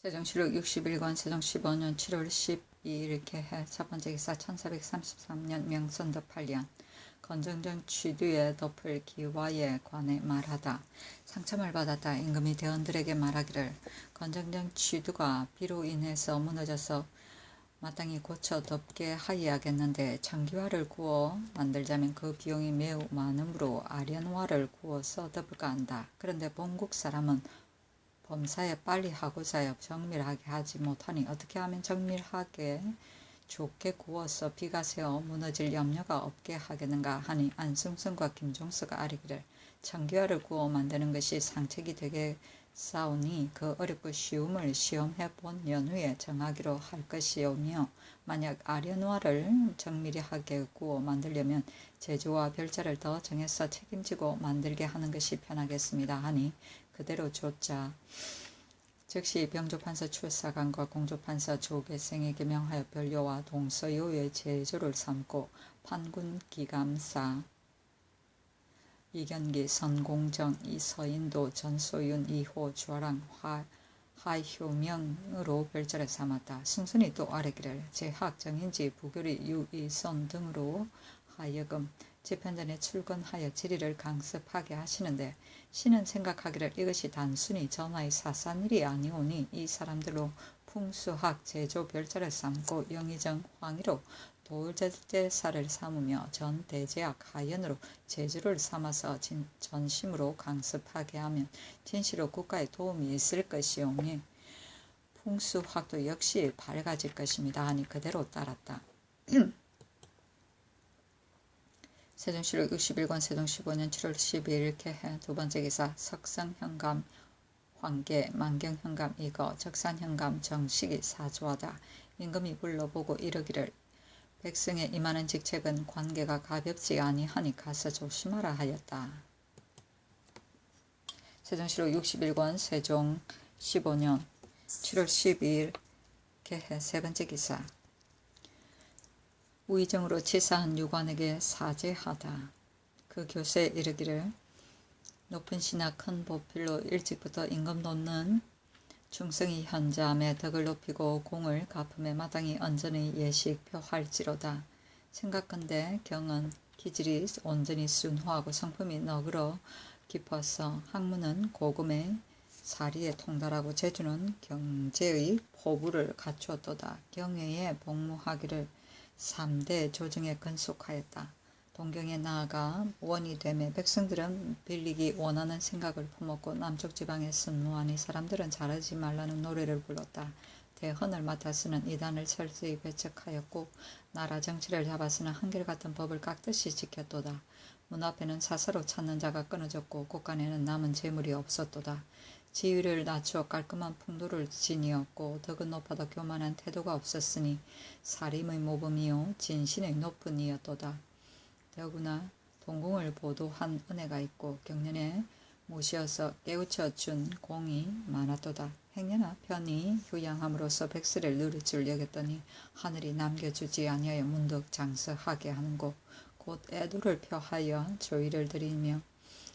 세종시록 61권 세종 15년 7월 12일 개해 첫 번째 기사 1433년 명선덕 8년 건정정 취두에 덮을 기와에 관해 말하다. 상참을 받았다. 임금이 대원들에게 말하기를 건정정 취두가 비로 인해서 무너져서 마땅히 고쳐 덮게 하여야겠는데 청기화를 구워 만들자면 그 비용이 매우 많으므로 아련화를 구워서 덮을까 한다. 그런데 본국 사람은 범사에 빨리 하고자여 정밀하게 하지 못하니 어떻게 하면 정밀하게 좋게 구워서 비가 새어 무너질 염려가 없게 하겠는가 하니 안승선과 김종서가 아뢰기를 청기화를 구워 만드는 것이 상책이 되겠사오니 그 어렵고 쉬움을 시험해 본 연후에 정하기로 할 것이오며 만약 아련화를 정밀히 하게 구워 만들려면 제조와 별자를 더 정해서 책임지고 만들게 하는 것이 편하겠습니다 하니 그대로 조자. 즉시 병조판서 출사관과 공조판서 조계생에게 명하여 별료와 동서요의 제조를 삼고 판군기감사 이견기 선공정 이서인도 전소윤 이호 주아랑 하효명으로 별자를 삼았다. 승순이 또 아뢰기를 제학 정인지 부교리 유이선 등으로 하여금 재편전에 출근하여 지리를 강습하게 하시는데 신은 생각하기를 이것이 단순히 전하의 사산일이 아니오니 이 사람들로 풍수학 제조 별자를 삼고 영의정 황의로 돌제사를 삼으며 전 대제학 하연으로 제주를 삼아서 전심으로 강습하게 하면 진시로 국가에 도움이 있을 것이오니 풍수학도 역시 밝아질 것입니다 하니 그대로 따랐다. 세종시록 61권 세종 15년 7월 12일 개해 두 번째 기사 석성현감 황계 만경현감 이거 적산현감 정식이 사주하다. 임금이 불러보고 이르기를 백성에 임하는 직책은 관계가 가볍지 아니하니 가서 조심하라 하였다. 세종시록 61권 세종 15년 7월 12일 개해 세 번째 기사 우의정으로 치사한 유관에게 사죄하다. 그 교세에 이르기를 높은 시나 큰 보필로 일찍부터 임금 놓는 충성이 현자함에 덕을 높이고 공을 갚음에 마땅히 언전의 예식 표할지로다. 생각건대 경은 기질이 온전히 순후하고 성품이 너그러 깊어서 학문은 고금의 사리에 통달하고 재주는 경제의 포부를 갖추었도다. 경외에 복무하기를 3대 조정에 근속하였다. 동경에 나아가 원이 되매 백성들은 빌리기 원하는 생각을 품었고 남쪽 지방에 순무하니 사람들은 잘하지 말라는 노래를 불렀다. 대헌을 맡아서는 이단을 철저히 배척하였고 나라 정치를 잡아서는 한결같은 법을 깍듯이 지켰도다. 문 앞에는 사사로 찾는 자가 끊어졌고 곳간에는 남은 재물이 없었도다. 지위를 낮추어 깔끔한 풍도를 지니었고 덕은 높아도 교만한 태도가 없었으니 사림의 모범이요 진신의 높은 이였도다. 더구나 동궁을 보도한 은혜가 있고 경년에 모시어서 깨우쳐 준 공이 많았도다. 행여나 편히 휴양함으로써 백세를 누릴 줄 여겼더니 하늘이 남겨주지 아니하여 문득 장서하게 하는 곳 곧 애도를 표하여 조의를 드리며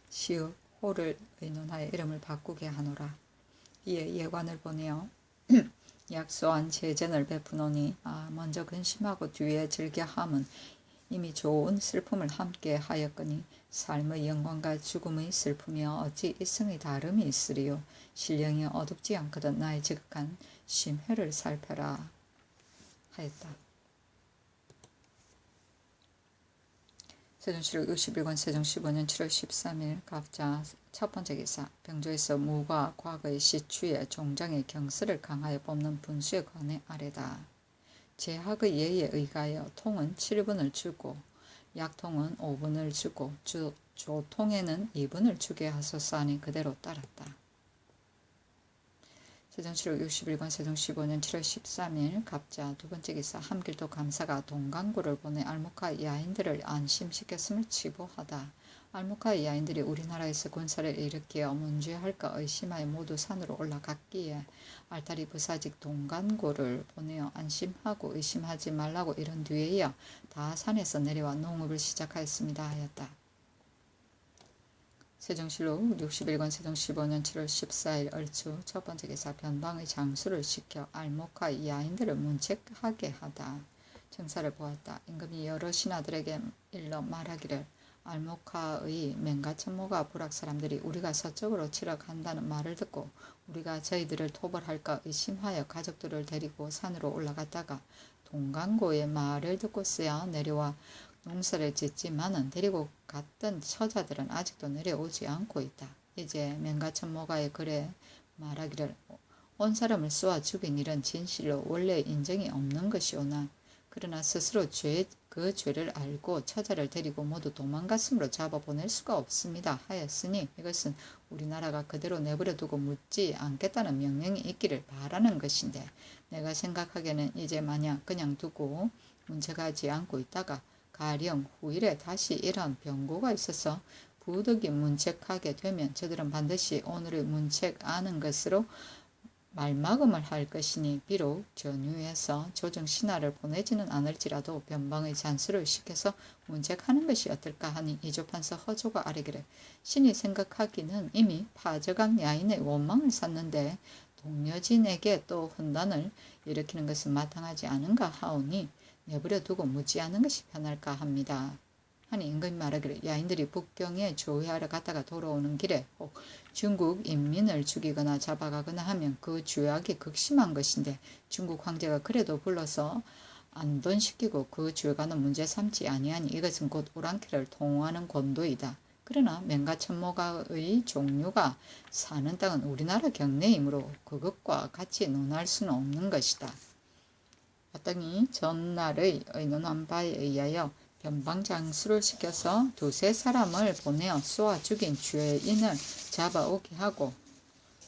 시읍 호를 의논하여 이름을 바꾸게 하노라. 이에 예관을 보내어 약소한 제전을 베푸노니 먼저 근심하고 뒤에 즐겨함은 이미 좋은 슬픔을 함께 하였거니 삶의 영광과 죽음의 슬픔이여 어찌 이성의 다름이 있으리요. 신령이 어둡지 않거든 나의 지극한 심회를 살펴라 하였다. 세종시록 61권 세종 15년 7월 13일 갑자 첫 번째 기사 병조에서 무과 과거의 시추에 종장의 경서를 강하여 뽑는 분수에 관해 아래다. 제학의 예에 의하여 통은 7분을 주고 약통은 5분을 주고 조통에는 2분을 주게 하소서 하니 그대로 따랐다. 세종시록 61권 세종 15년 7월 13일 갑자 두 번째 기사 함길도 감사가 동강구를 보내 알목하 야인들을 안심시켰음을 치부하다. 알목하 야인들이 우리나라에서 군사를 일으켜 문죄할까 의심하여 모두 산으로 올라갔기에 알타리 부사직 동간구를 보내어 안심하고 의심하지 말라고 이른 뒤에야 다 산에서 내려와 농업을 시작하였습니다 하였다. 세종실록 61권 세종 15년 7월 14일 얼추 첫 번째 기사 변방의 장수를 시켜 알목하 야인들을 문책하게 하다. 정사를 보았다. 임금이 여러 신하들에게 일러 말하기를 알목하의 맹가천모가 부락 사람들이 우리가 서쪽으로 치러 간다는 말을 듣고 우리가 저희들을 토벌할까 의심하여 가족들을 데리고 산으로 올라갔다가 동강고의 말을 듣고서야 내려와 농사를 짓지만은 데리고 갔던 처자들은 아직도 내려오지 않고 있다. 이제 맹가천모가의 글에 말하기를 온 사람을 쏘아 죽인 일은 진실로 원래 인정이 없는 것이오나 그러나 스스로 그 죄를 알고 처자를 데리고 모두 도망갔으므로 잡아보낼 수가 없습니다 하였으니 이것은 우리나라가 그대로 내버려 두고 묻지 않겠다는 명령이 있기를 바라는 것인데 내가 생각하기에는 이제 만약 그냥 두고 문책하지 않고 있다가 가령 후일에 다시 이러한 병고가 있어서 부득이 문책하게 되면 저들은 반드시 오늘의 문책하는 것으로 말마금을 할 것이니 비록 전유해서 조정신하를 보내지는 않을지라도 변방의 잔수를 시켜서 문책하는 것이 어떨까 하니 이조판서 허조가 아뢰기를 신이 생각하기는 이미 파저간 야인의 원망을 샀는데 동료진에게 또 혼란을 일으키는 것은 마땅하지 않은가 하오니 내버려 두고 묻지 않은 것이 편할까 합니다. 하니 임금이 말하기를 야인들이 북경에 조회하러 갔다가 돌아오는 길에 혹 중국 인민을 죽이거나 잡아가거나 하면 그 죄악이 극심한 것인데 중국 황제가 그래도 불러서 안돈시키고 그 죄가는 문제 삼지 아니하니 이것은 곧 오랑캐를 통하는 권도이다. 그러나 맹가천모가의 종류가 사는 땅은 우리나라 경내이므로 그것과 같이 논할 수는 없는 것이다. 마땅히 전날의 의논한 바에 의하여 변방장수를 시켜서 두세 사람을 보내어 쏘아 죽인 죄인을 잡아오게 하고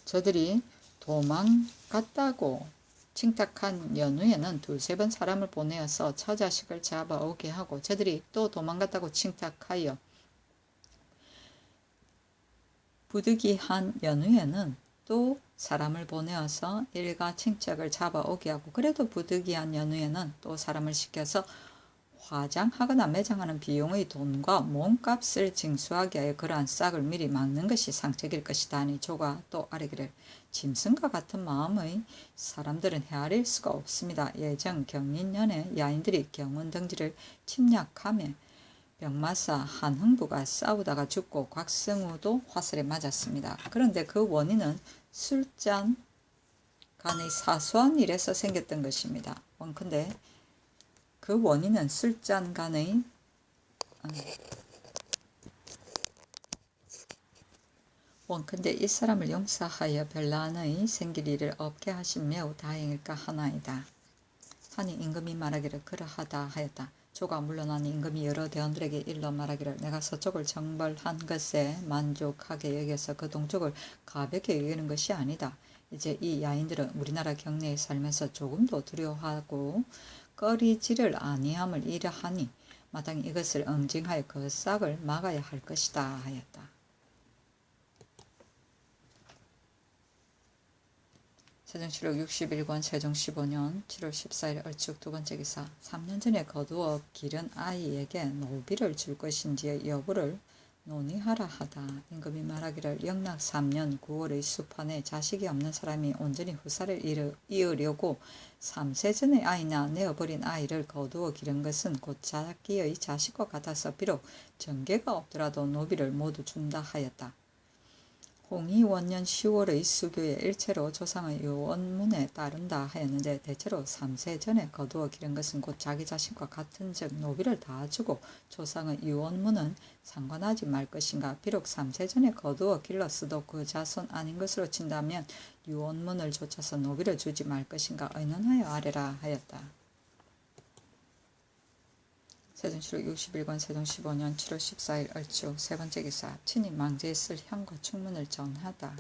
저들이 도망갔다고 칭탁한 연후에는 두세 번 사람을 보내어서 처자식을 잡아오게 하고 저들이 또 도망갔다고 칭탁하여 부득이한 연후에는 또 사람을 보내어서 일가 칭책을 잡아오게 하고 그래도 부득이한 연후에는 또 사람을 시켜서 화장하거나 매장하는 비용의 돈과 몸값을 징수하게 하여 그러한 싹을 미리 막는 것이 상책일 것이다 하니 조가 또 아뢰기를 짐승과 같은 마음의 사람들은 헤아릴 수가 없습니다. 예정 경인년에 야인들이 경운등지를 침략하며 병마사 한흥부가 싸우다가 죽고 곽승우도 화살에 맞았습니다. 그런데 그 원인은 술잔 간의 사소한 일에서 생겼던 것입니다. 원컨대 그 원인은 술잔 간의 원컨대 이 사람을 용서하여 별난의 생길 일을 없게 하신 매우 다행일까 하나이다. 하니 임금이 말하기를 그러하다 하였다. 조가 물러나니 임금이 여러 대원들에게 일러 말하기를 내가 서쪽을 정벌한 것에 만족하게 여겨서 그 동쪽을 가볍게 여기는 것이 아니다. 이제 이 야인들은 우리나라 경내에 살면서 조금도 두려워하고 꺼리지를 아니함을 이러하니 마땅히 이것을 응징하여 그 싹을 막아야 할 것이다 하였다. 세종실록 61권 세종 15년 7월 14일 얼축 두 번째 기사 3년 전에 거두어 기른 아이에게 노비를 줄 것인지의 여부를 논의하라 하다. 임금이 말하기를 영락 3년 9월의 수판에 자식이 없는 사람이 온전히 후사를 이으려고 3세 전의 아이나 내어버린 아이를 거두어 기른 것은 곧 자기의 자식과 같아서 비록 정계가 없더라도 노비를 모두 준다 하였다. 홍의원년 10월의 수교에 일체로 조상의 유언문에 따른다 하였는데 대체로 3세 전에 거두어 기른 것은 곧 자기 자신과 같은 즉 노비를 다 주고 조상의 유언문은 상관하지 말 것인가. 비록 3세 전에 거두어 길렀어도 그 자손 아닌 것으로 친다면 유언문을 좇아서 노비를 주지 말 것인가 의논하여 아뢰라 하였다. 세종실록 61권 세종 15년 7월 14일 얼축 세 번째 기사 친히 망제에 쓸 향과 충문을 전하다.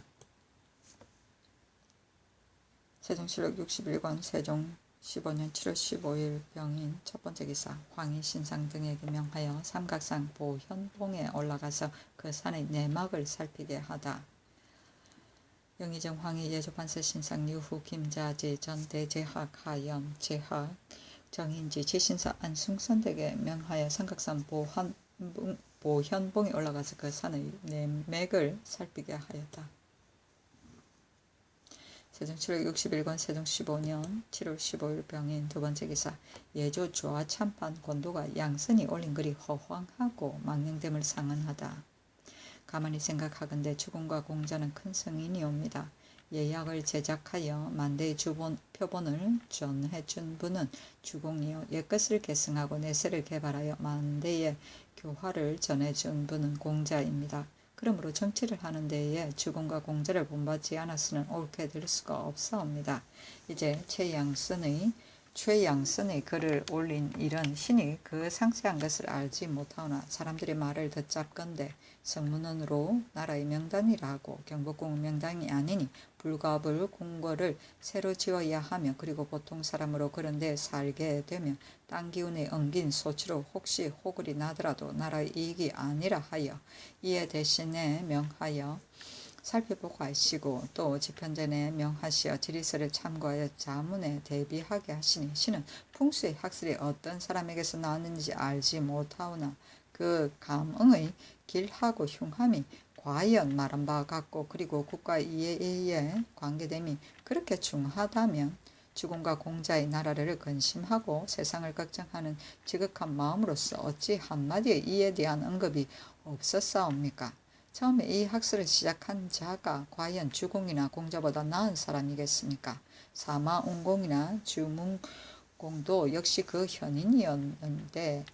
세종실록 61권 세종 15년 7월 15일 병인 첫 번째 기사 황희 신상 등에게 명하여 삼각산 보현봉에 올라가서 그 산의 내막을 살피게 하다. 영의정 황희 예조판서 신상 유후 김자지 전 대제학 하염 제학 정인지 지신사 안승선 등에게 명하여 삼각산 보현봉이 올라가서 그 산의 내맥을 살피게 하였다. 세종 761권 세종 15년 7월 15일 병인 두 번째 기사. 예조 조화 참판 권도가 양선이 올린 글이 허황하고 망령됨을 상언하다. 가만히 생각하건대 주공과 공자는 큰 성인이옵니다. 예약을 제작하여 만대의 표본을 전해준 분은 주공이요, 옛것을 계승하고 내세를 개발하여 만대의 교화를 전해준 분은 공자입니다. 그러므로 정치를 하는 데에 주공과 공자를 본받지 않았으면 옳게 될 수가 없사옵니다. 이제 최양선의 글을 올린 이런 신이 그 상세한 것을 알지 못하오나 사람들이 말을 듣잡건대 성문원으로 나라의 명단이라고 경복궁 명단이 아니니 불가불 궁궐을 새로 지어야 하며 그리고 보통 사람으로 그런 데 살게 되면 땅 기운에 엉긴 소치로 혹시 호글이 나더라도 나라의 이익이 아니라 하여 이에 대신에 명하여 살펴보고 하시고 또 집현전에 명하시어 지리서를 참고하여 자문에 대비하게 하시니 신은 풍수의 학설이 어떤 사람에게서 나왔는지 알지 못하오나 그 감응의 길하고 흉함이 과연 말한 바 같고 그리고 국가 이해에 관계됨이 그렇게 중하다면 주공과 공자의 나라를 근심하고 세상을 걱정하는 지극한 마음으로서 어찌 한마디의 이에 대한 언급이 없었사옵니까? 처음에 이 학설을 시작한 자가 과연 주공이나 공자보다 나은 사람이겠습니까? 사마운공이나 주문공도 역시 그 현인이었는데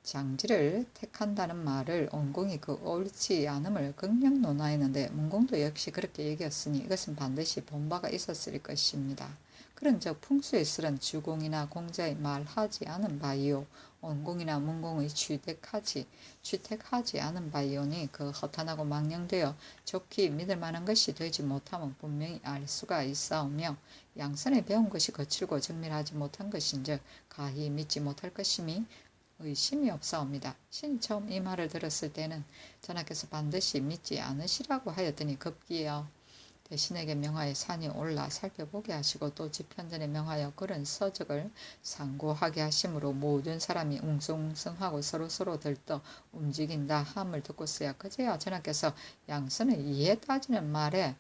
장지를 택한다는 말을 온공이 그 옳지 않음을 극력 논하였는데 문공도 역시 그렇게 얘기했으니 이것은 반드시 본바가 있었을 것입니다. 그런즉 풍수의 설은 주공이나 공자의 말하지 않은 바이요 온공이나 문공의 취택하지 않은 바이오니 그 허탄하고 망령되어 좋게 믿을 만한 것이 되지 못하면 분명히 알 수가 있사오며 양선에 배운 것이 거칠고 정밀하지 못한 것인즉 가히 믿지 못할 것임이 의심이 없사옵니다. 신이 처음 이 말을 들었을 때는 전하께서 반드시 믿지 않으시라고 하였더니 급기야 대신에게 명하여 산이 올라 살펴보게 하시고 또 집현전에 명하여 그런 서적을 상고하게 하심으로 모든 사람이 웅성웅성하고 서로서로 들떠 움직인다 함을 듣고서야 그제야 전하께서 양선의 이해 따지는 말에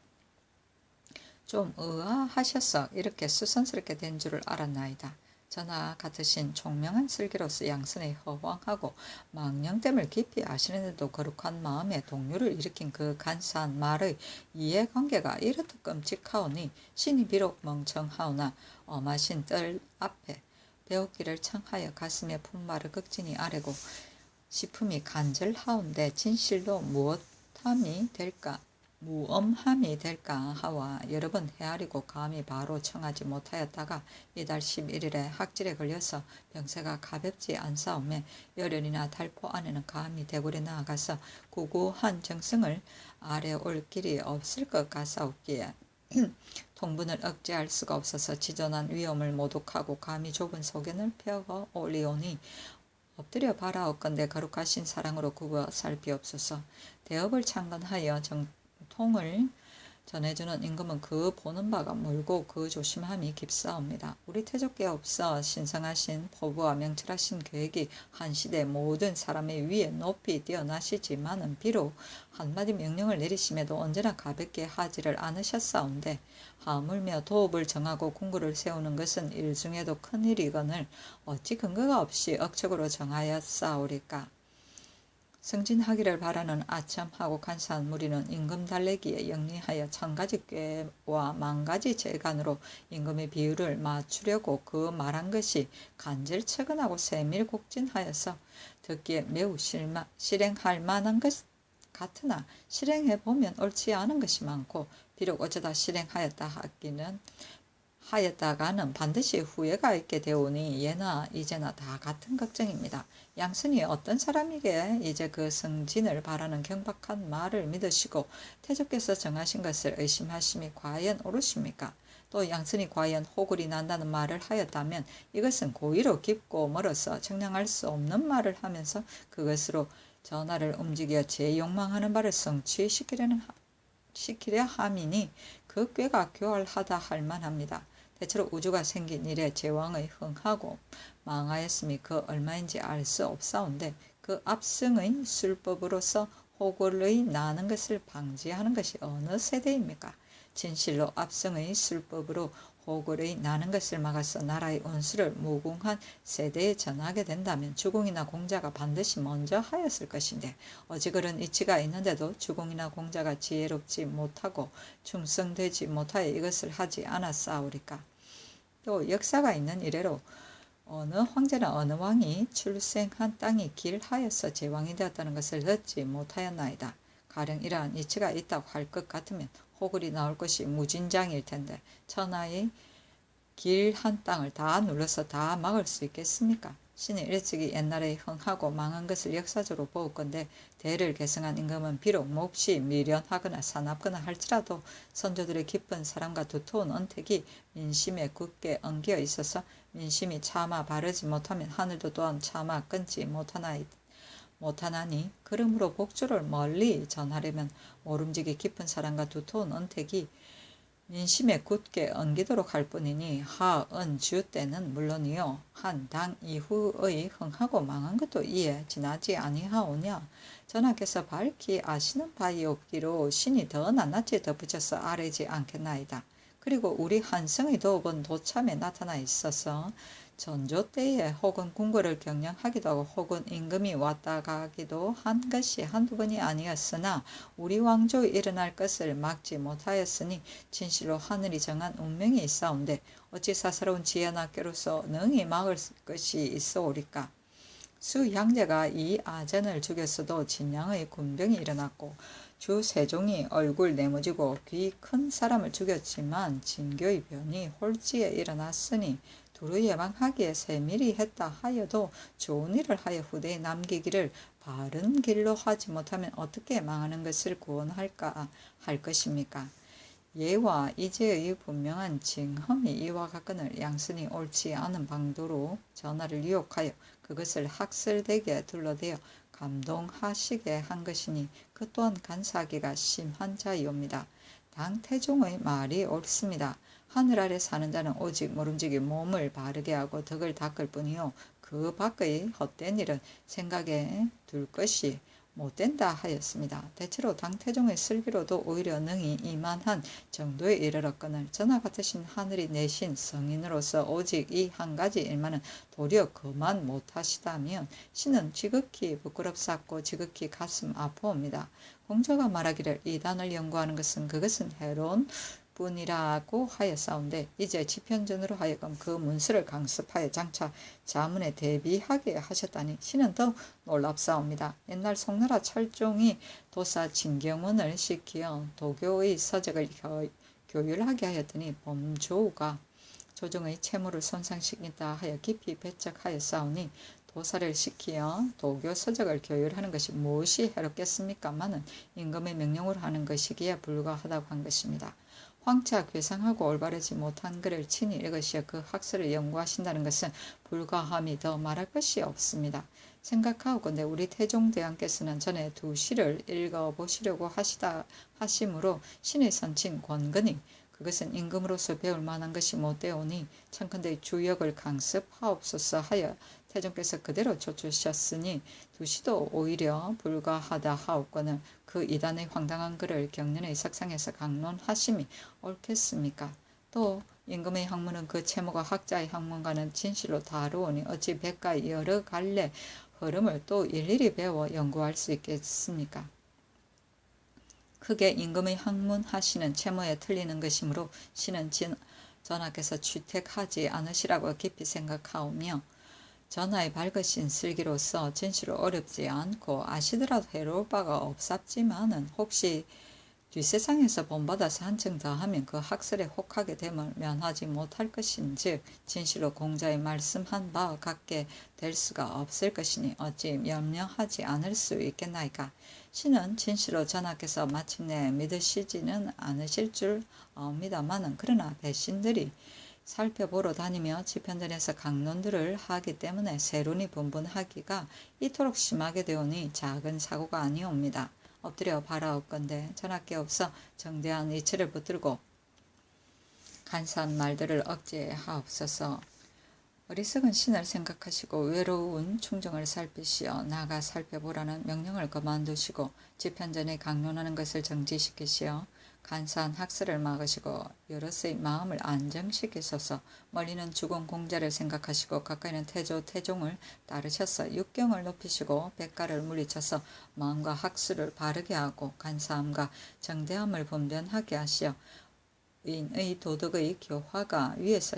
좀 의아하셔서 이렇게 수선스럽게 된 줄을 알았나이다. 전하 같으신 총명한 슬기로서 양선에 허황하고 망령됨을 깊이 아시는데도 거룩한 마음에 동요를 일으킨 그 간사한 말의 이해관계가 이렇듯 끔찍하오니 신이 비록 멍청하오나 엄하신 뜰 앞에 배우기를 청하여 가슴에 품말을 극진히 아뢰고 싶음이 간절하온데 진실로 무엄함이 될까 하와 여러 번 헤아리고 감히 바로 청하지 못하였다가 이달 11일에 학질에 걸려서 병세가 가볍지 않사오매 열흘이나 달포 안에는 감히 대궐에 나아가서 구구한 정성을 아래올 길이 없을 것 같사옵기에 통분을 억제할 수가 없어서 지존한 위험을 모독하고 감히 좁은 소견을 펴어 올리오니 엎드려 바라옵건대 거룩하신 사랑으로 굽어 살피옵소서. 대업을 창건하여 통을 전해주는 임금은 그 보는 바가 멀고 그 조심함이 깊사옵니다. 우리 태족께 없어 신성하신 포부와 명철하신 계획이 한 시대 모든 사람의 위에 높이 뛰어나시지만은 비록 한마디 명령을 내리심에도 언제나 가볍게 하지를 않으셨사온데 하물며 도읍을 정하고 궁궐을 세우는 것은 일중에도 큰일이거늘 어찌 근거가 없이 억척으로 정하였사오리까. 승진하기를 바라는 아첨하고 간사한 무리는 임금 달래기에 영리하여 1000가지 꾀와 10,000가지 재간으로 임금의 비율을 맞추려고 그 말한 것이 간절처근하고 세밀곡진하여서 듣기에 매우 실행할 만한 것 같으나 실행해보면 옳지 않은 것이 많고 비록 어쩌다 하였다가는 반드시 후회가 있게 되오니 예나 이제나 다 같은 걱정입니다. 양선이 어떤 사람에게 이제 그 승진을 바라는 경박한 말을 믿으시고 태조께서 정하신 것을 의심하심이 과연 옳으십니까? 또 양선이 과연 호굴이 난다는 말을 하였다면 이것은 고의로 깊고 멀어서 청량할 수 없는 말을 하면서 그것으로 전하를 움직여 제 욕망하는 바를 성취시키려 함이니 그 꾀가 교활하다 할 만합니다. 대체로 우주가 생긴 이래 제왕의 흥하고 망하였음이 그 얼마인지 알 수 없사온데 그 압승의 술법으로서 호골의 나는 것을 방지하는 것이 어느 세대입니까? 진실로 압승의 술법으로 호골의 나는 것을 막아서 나라의 원수를 무궁한 세대에 전하게 된다면 주공이나 공자가 반드시 먼저 하였을 것인데 어찌 그런 이치가 있는데도 주공이나 공자가 지혜롭지 못하고 충성되지 못하여 이것을 하지 않았사오리까? 또 역사가 있는 이래로 어느 황제나 어느 왕이 출생한 땅이 길하여서 제왕이 되었다는 것을 듣지 못하였나이다. 가령 이러한 이치가 있다고 할 것 같으면 호글이 나올 것이 무진장일 텐데 천하의 길한 땅을 다 눌러서 다 막을 수 있겠습니까? 신이 일찍이 옛날에 흥하고 망한 것을 역사적으로 보건대 대를 계승한 임금은 비록 몹시 미련하거나 사납거나 할지라도 선조들의 깊은 사랑과 두터운 언택이 민심에 굳게 엉겨 있어서 민심이 차마 바르지 못하면 하늘도 또한 차마 끊지 못하나니 그러므로 복주를 멀리 전하려면 모름지기 깊은 사랑과 두터운 언택이 민심에 굳게 엉기도록 할 뿐이니 하은주 때는 물론이요 한 당 이후의 흥하고 망한 것도 이에 지나지 아니하오냐. 전하께서 밝히 아시는 바이 없기로 신이 더 낱낱이 덧붙여서 아뢰지 않겠나이다. 그리고 우리 한성의 도읍은 도참에 나타나 있어서 전조 때에 혹은 궁궐을 경영하기도 하고 혹은 임금이 왔다 가기도 한 것이 한두 번이 아니었으나 우리 왕조에 일어날 것을 막지 못하였으니 진실로 하늘이 정한 운명이 있사온데 어찌 사사로운 지혜나께로서 능히 막을 것이 있어오리까. 수향제가 이 아전을 죽였어도 진양의 군병이 일어났고 주 세종이 얼굴 내무지고 귀 큰 사람을 죽였지만 진교의 변이 홀지에 일어났으니 두루 예방하기에 세밀히 했다 하여도 좋은 일을 하여 후대에 남기기를 바른 길로 하지 못하면 어떻게 망하는 것을 구원할까 할 것입니까? 예와 이제의 분명한 징험이 이와 같거늘 양순이 옳지 않은 방도로 전하를 유혹하여 그것을 학설되게 둘러대어 감동하시게 한 것이니 그 또한 간사하기가 심한 자이옵니다. 당 태종의 말이 옳습니다. 하늘 아래 사는 자는 오직 모름지기 몸을 바르게 하고 덕을 닦을 뿐이요 그 밖의 헛된 일은 생각에 둘 것이 못된다 하였습니다. 대체로 당태종의 슬기로도 오히려 능히 이만한 정도에 이르렀거늘 전하 같으신 하늘이 내신 성인으로서 오직 이 한 가지 일만은 도리어 그만 못하시다면 신은 지극히 부끄럽사고 지극히 가슴 아파옵니다. 공자가 말하기를 이단을 연구하는 것은 그것은 해로운 뿐이라고 하였사온데 이제 지편전으로 하여금 그 문서를 강습하여 장차 자문에 대비하게 하셨다니 신은 더욱 놀랍사옵니다. 옛날 송나라 철종이 도사 진경원을 시키어 도교의 서적을 교율하게 하였더니 범조우가 조정의 채무를 손상시킨다 하여 깊이 배척하였사오니 도사를 시키어 도교 서적을 교율하는 것이 무엇이 해롭겠습니까마는 임금의 명령으로 하는 것이기에 불가하다고 한 것입니다. 황차 괴상하고 올바르지 못한 글을 친히 읽으시어 그 학설을 연구하신다는 것은 불가함이 더 말할 것이 없습니다. 생각하오건대 우리 태종대왕께서는 전에 두 시를 읽어보시려고 하심으로 신의 선친 권근이 그것은 임금으로서 배울 만한 것이 못되오니 청컨대 주역을 강습하옵소서 하여 태종께서 그대로 쫓으셨으니 두시도 오히려 불가하다 하옵거늘 그 이단의 황당한 글을 경련의 석상에서 강론하심이 옳겠습니까? 또 임금의 학문은 그 채무가 학자의 학문과는 진실로 다르오니 어찌 백가의 여러 갈래 흐름을 또 일일이 배워 연구할 수 있겠습니까? 크게 임금의 학문하시는 채무에 틀리는 것이므로 신은 전하께서 취택하지 않으시라고 깊이 생각하오며 전하의 밝으신 슬기로서 진실로 어렵지 않고 아시더라도 해로울 바가 없sap지만은 혹시 뒷세상에서 본받아서 한층 더하면 그 학설에 혹하게 됨을 면하지 못할 것인즉 진실로 공자의 말씀한 바와 같게 될 수가 없을 것이니 어찌 염려하지 않을 수 있겠나이까. 신은 진실로 전하께서 마침내 믿으시지는 않으실 줄 아옵니다마는 그러나 배신들이 살펴보러 다니며 지편전에서 강론들을 하기 때문에 세론이 분분하기가 이토록 심하게 되오니 작은 사고가 아니옵니다. 엎드려 바라옵건대 전하께 없어 정대한 이치를 붙들고 간사한 말들을 억제하옵소서. 어리석은 신을 생각하시고 외로운 충정을 살피시어 나가 살펴보라는 명령을 그만두시고 집현전에 강론하는 것을 정지시키시어 간사한 학설을 막으시고 여럿의 마음을 안정시키소서. 멀리는 죽은 공자를 생각하시고 가까이는 태조 태종을 따르셔서 육경을 높이시고 백가를 물리쳐서 마음과 학술을 바르게 하고 간사함과 정대함을 분별하게 하시어 의인의 도덕의 교화가 위에서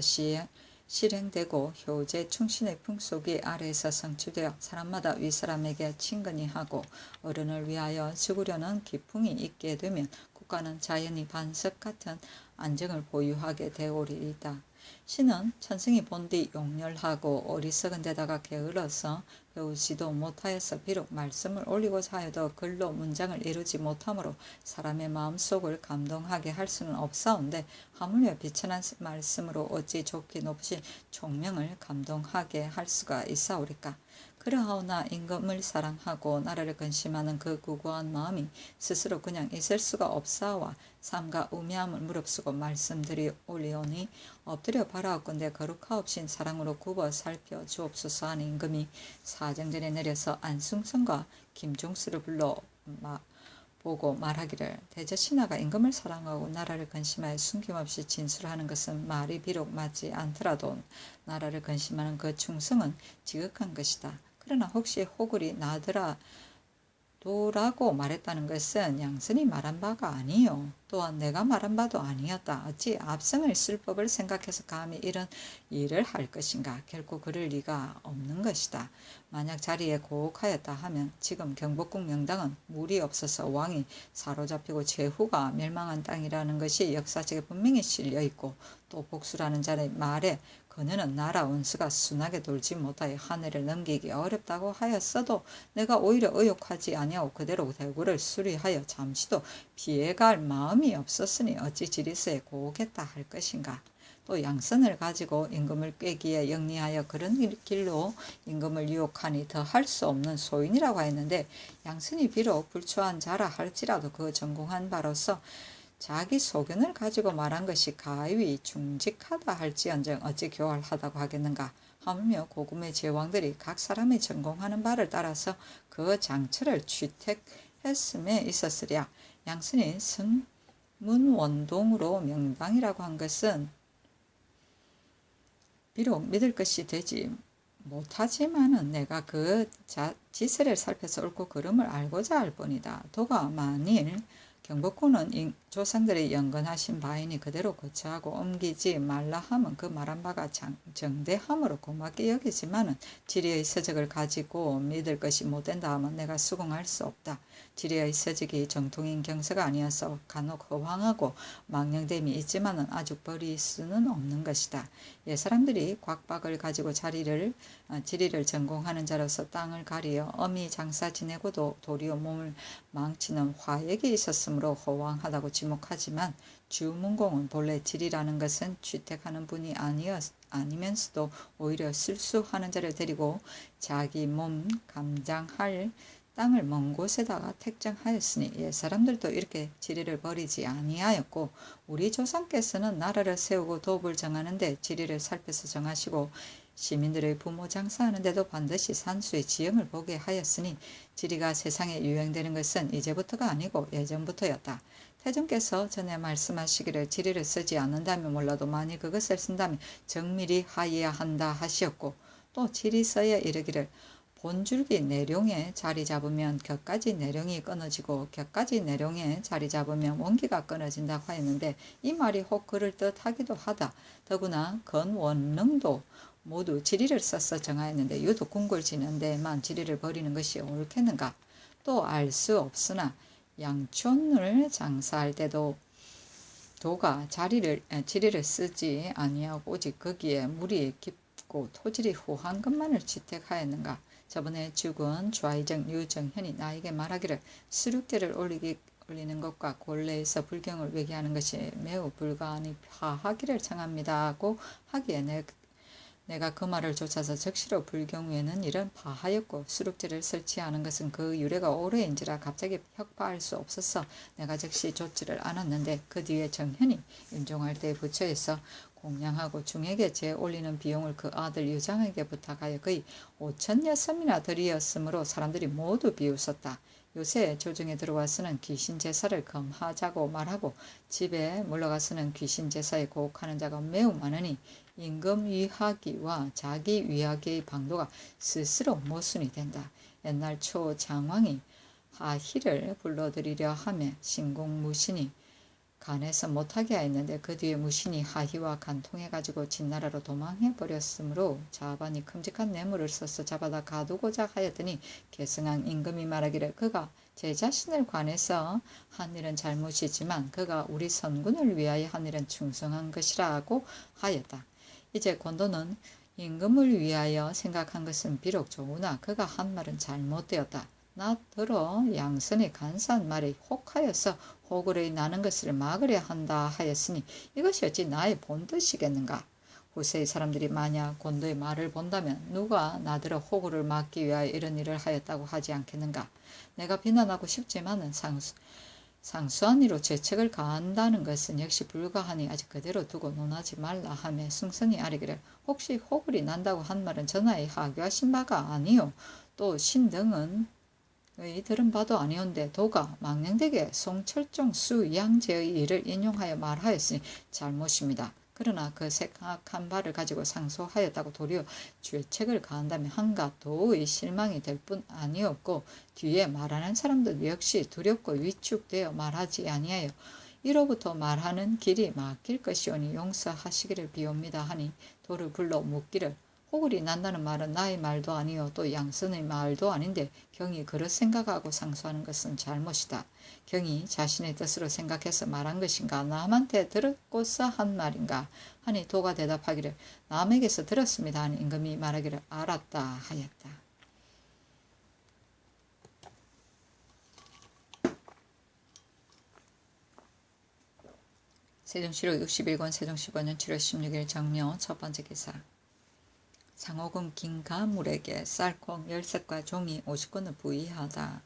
실행되고 효제 충신의 풍속이 아래에서 성취되어 사람마다 윗사람에게 친근히 하고 어른을 위하여 죽으려는 기풍이 있게 되면 국가는 자연히 반석 같은 안정을 보유하게 되오리이다. 신은 천승이 본디 용렬하고 어리석은 데다가 게을러서 배우지도 못하여서 비록 말씀을 올리고자 하여도 글로 문장을 이루지 못하므로 사람의 마음속을 감동하게 할 수는 없사온데 하물며 비천한 말씀으로 어찌 좋게 높으신 총명을 감동하게 할 수가 있사오리까. 그러하오나 임금을 사랑하고 나라를 근심하는 그 구구한 마음이 스스로 그냥 있을 수가 없사와 삼가 우매함을 무릅쓰고 말씀드리오리오니 엎드려 바라옵건대 거룩하옵신 사랑으로 굽어 살펴 주옵소서 하는 임금이 사정전에 내려서 안승선과 김종수를 불러 보고 말하기를 대저신하가 임금을 사랑하고 나라를 근심하여 숨김없이 진술하는 것은 말이 비록 맞지 않더라도 나라를 근심하는 그 충성은 지극한 것이다. 그러나 혹시 호글이 나더라도라고 말했다는 것은 양선이 말한 바가 아니요 또한 내가 말한 바도 아니었다. 어찌 압승을 쓸 법을 생각해서 감히 이런 일을 할 것인가. 결코 그럴 리가 없는 것이다. 만약 자리에 고혹하였다 하면 지금 경복궁 명당은 물이 없어서 왕이 사로잡히고 제후가 멸망한 땅이라는 것이 역사책에 분명히 실려있고 또 복수라는 자의 말에 그녀는 나라 운수가 순하게 돌지 못하여 한 해를 넘기기 어렵다고 하였어도 내가 오히려 의욕하지 아니하고 그대로 대구를 수리하여 잠시도 피해갈 마음이 없었으니 어찌 지리스에 고혹했다 할 것인가. 또 양선을 가지고 임금을 꾀기에 영리하여 그런 길로 임금을 유혹하니 더 할 수 없는 소인이라고 했는데 양선이 비록 불초한 자라 할지라도 그 전공한 바로서 자기 소견을 가지고 말한 것이 가히 중직하다 할지언정 어찌 교활하다고 하겠는가. 하물며 고금의 제왕들이 각 사람이 전공하는 바를 따라서 그 장처를 취택했음에 있었으랴. 양선이 성문원동으로 명당이라고 한 것은 비록 믿을 것이 되지 못하지만은 내가 그 지세를 살펴서 옳고 그름을 알고자 할 뿐이다. 도가 만일 경복궁은 조상들의 영건하신 바이니 그대로 거처하고 옮기지 말라 하면 그 말한 바가 정대함으로 고맙게 여기지만은 지리의 서적을 가지고 믿을 것이 못된다 하면 내가 수긍할 수 없다. 지리의 서적이 정통인 경서가 아니어서 간혹 허황하고 망령됨이 있지만은 아주 버릴 수는 없는 것이다. 사람들이 곽박을 가지고 지리를 전공하는 자로서 땅을 가리어 어미 장사 지내고도 도리어 몸을 망치는 화역이 있었으므로 허황하다고 지목하지만 주문공은 본래 지리라는 것은 취택하는 분이 아니면서도 오히려 실수하는 자를 데리고 자기 몸 감장할 땅을 먼 곳에다가 택정하였으니 옛사람들도 이렇게 지리를 버리지 아니하였고 우리 조상께서는 나라를 세우고 도읍을 정하는데 지리를 살펴서 정하시고 시민들의 부모 장사하는 데도 반드시 산수의 지형을 보게 하였으니 지리가 세상에 유행되는 것은 이제부터가 아니고 예전부터였다. 태종께서 전에 말씀하시기를 지리를 쓰지 않는다면 몰라도 만일 그것을 쓴다면 정밀히 하여야 한다 하시었고 또 지리서에 이르기를 본줄기 내룡에 자리 잡으면 격가지 내룡이 끊어지고 격가지 내룡에 자리 잡으면 원기가 끊어진다고 하였는데 이 말이 혹 그럴 듯하기도 하다. 더구나 건원릉도 모두 지리를 써서 정하였는데 유독 궁궐 지는 데만 지리를 버리는 것이 옳겠는가. 또 알 수 없으나 양촌을 장사할 때도 도가 지리를 쓰지 아니하고 오직 거기에 물이 깊고 토질이 후한 것만을 채택하였는가. 저번에 죽은 좌의정 유정현이 나에게 말하기를 수륙대를 올리는 것과 곤례에서 불경을 외게하는 것이 매우 불가하니 하하기를 청합니다 하고 하기에 내가 그 말을 쫓아서 적시로 불 경우에는 이런 바하였고 수륙제를 설치하는 것은 그 유래가 오래인지라 갑자기 혁파할 수 없어서 내가 즉시 좋지를 않았는데 그 뒤에 정현이 임종할 때 부처에서 공양하고 중에게 재 올리는 비용을 그 아들 유장에게 부탁하여 거의 5천여 섬이나 들이었으므로 사람들이 모두 비웃었다. 요새 조정에 들어와서는 귀신 제사를 금하자고 말하고 집에 물러가서는 귀신 제사에 고혹하는 자가 매우 많으니 임금 위하기와 자기 위하기의 방도가 스스로 모순이 된다. 옛날 초 장왕이 하희를 불러들이려 하며 신공 무신이 간에서 못하게 하였는데 그 뒤에 무신이 하희와 간통해가지고 진나라로 도망해버렸으므로 자반이 큼직한 뇌물을 써서 잡아다 가두고자 하였더니 계승한 임금이 말하기를 그가 제 자신을 관해서 한 일은 잘못이지만 그가 우리 선군을 위하여 한 일은 충성한 것이라고 하였다. 이제 권도는 임금을 위하여 생각한 것은 비록 좋으나 그가 한 말은 잘못되었다. 나 들어 양선의 간사한 말에 혹하여서 호굴의 나는 것을 막으려 한다 하였으니 이것이 어찌 나의 본뜻이겠는가. 후세의 사람들이 만약 권도의 말을 본다면 누가 나더러 호굴을 막기 위하여 이런 일을 하였다고 하지 않겠는가. 내가 비난하고 싶지만은 상수한 이로 죄책을 가한다는 것은 역시 불가하니 아직 그대로 두고 논하지 말라 하며 승선이 아뢰기를 혹시 호굴이 난다고 한 말은 전하에 하교하신 바가 아니요 또 신등은 의 들은 바도 아니온데 도가 망령되게 송철종 수양제의 일을 인용하여 말하였으니 잘못입니다. 그러나 그 생각한 바를 가지고 상소하였다고 도리어 죄책을 가한다면 한가 도의 실망이 될 뿐 아니었고 뒤에 말하는 사람들 역시 두렵고 위축되어 말하지 아니하여 이로부터 말하는 길이 막힐 것이오니 용서하시기를 비옵니다 하니 도를 불러 묻기를 호굴이 난다는 말은 나의 말도 아니요 또 양선의 말도 아닌데 경이 그렇 생각하고 상소하는 것은 잘못이다. 경이 자신의 뜻으로 생각해서 말한 것인가 남한테 들었고서 한 말인가 하니 도가 대답하기를 남에게서 들었습니다 하니 임금이 말하기를 알았다 하였다. 세종시로 61권 세종 15년 7월 16일 정묘 첫 번째 기사. 상옥은 긴 가물에게 쌀콩 10색과 종이 50권을 부의하다.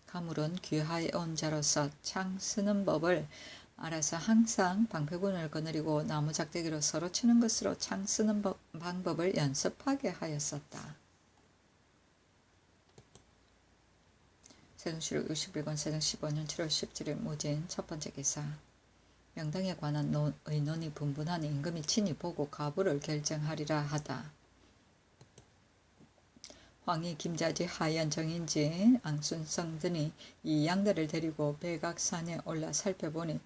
가물은 귀하에 온 자로서 창 쓰는 법을 알아서 항상 방패군을 거느리고 나무 작대기로 서로 치는 것으로 창 쓰는 방법을 연습하게 하였었다. 세종시로 61권 세종 15년 7월 17일 무진 첫 번째 기사. 명당에 관한 의논이 분분한 임금이 친히 보고 가부를 결정하리라 하다. 황희, 김자지, 하연, 정인지, 앙순성 등이 이 양들을 데리고 백악산에 올라 살펴보니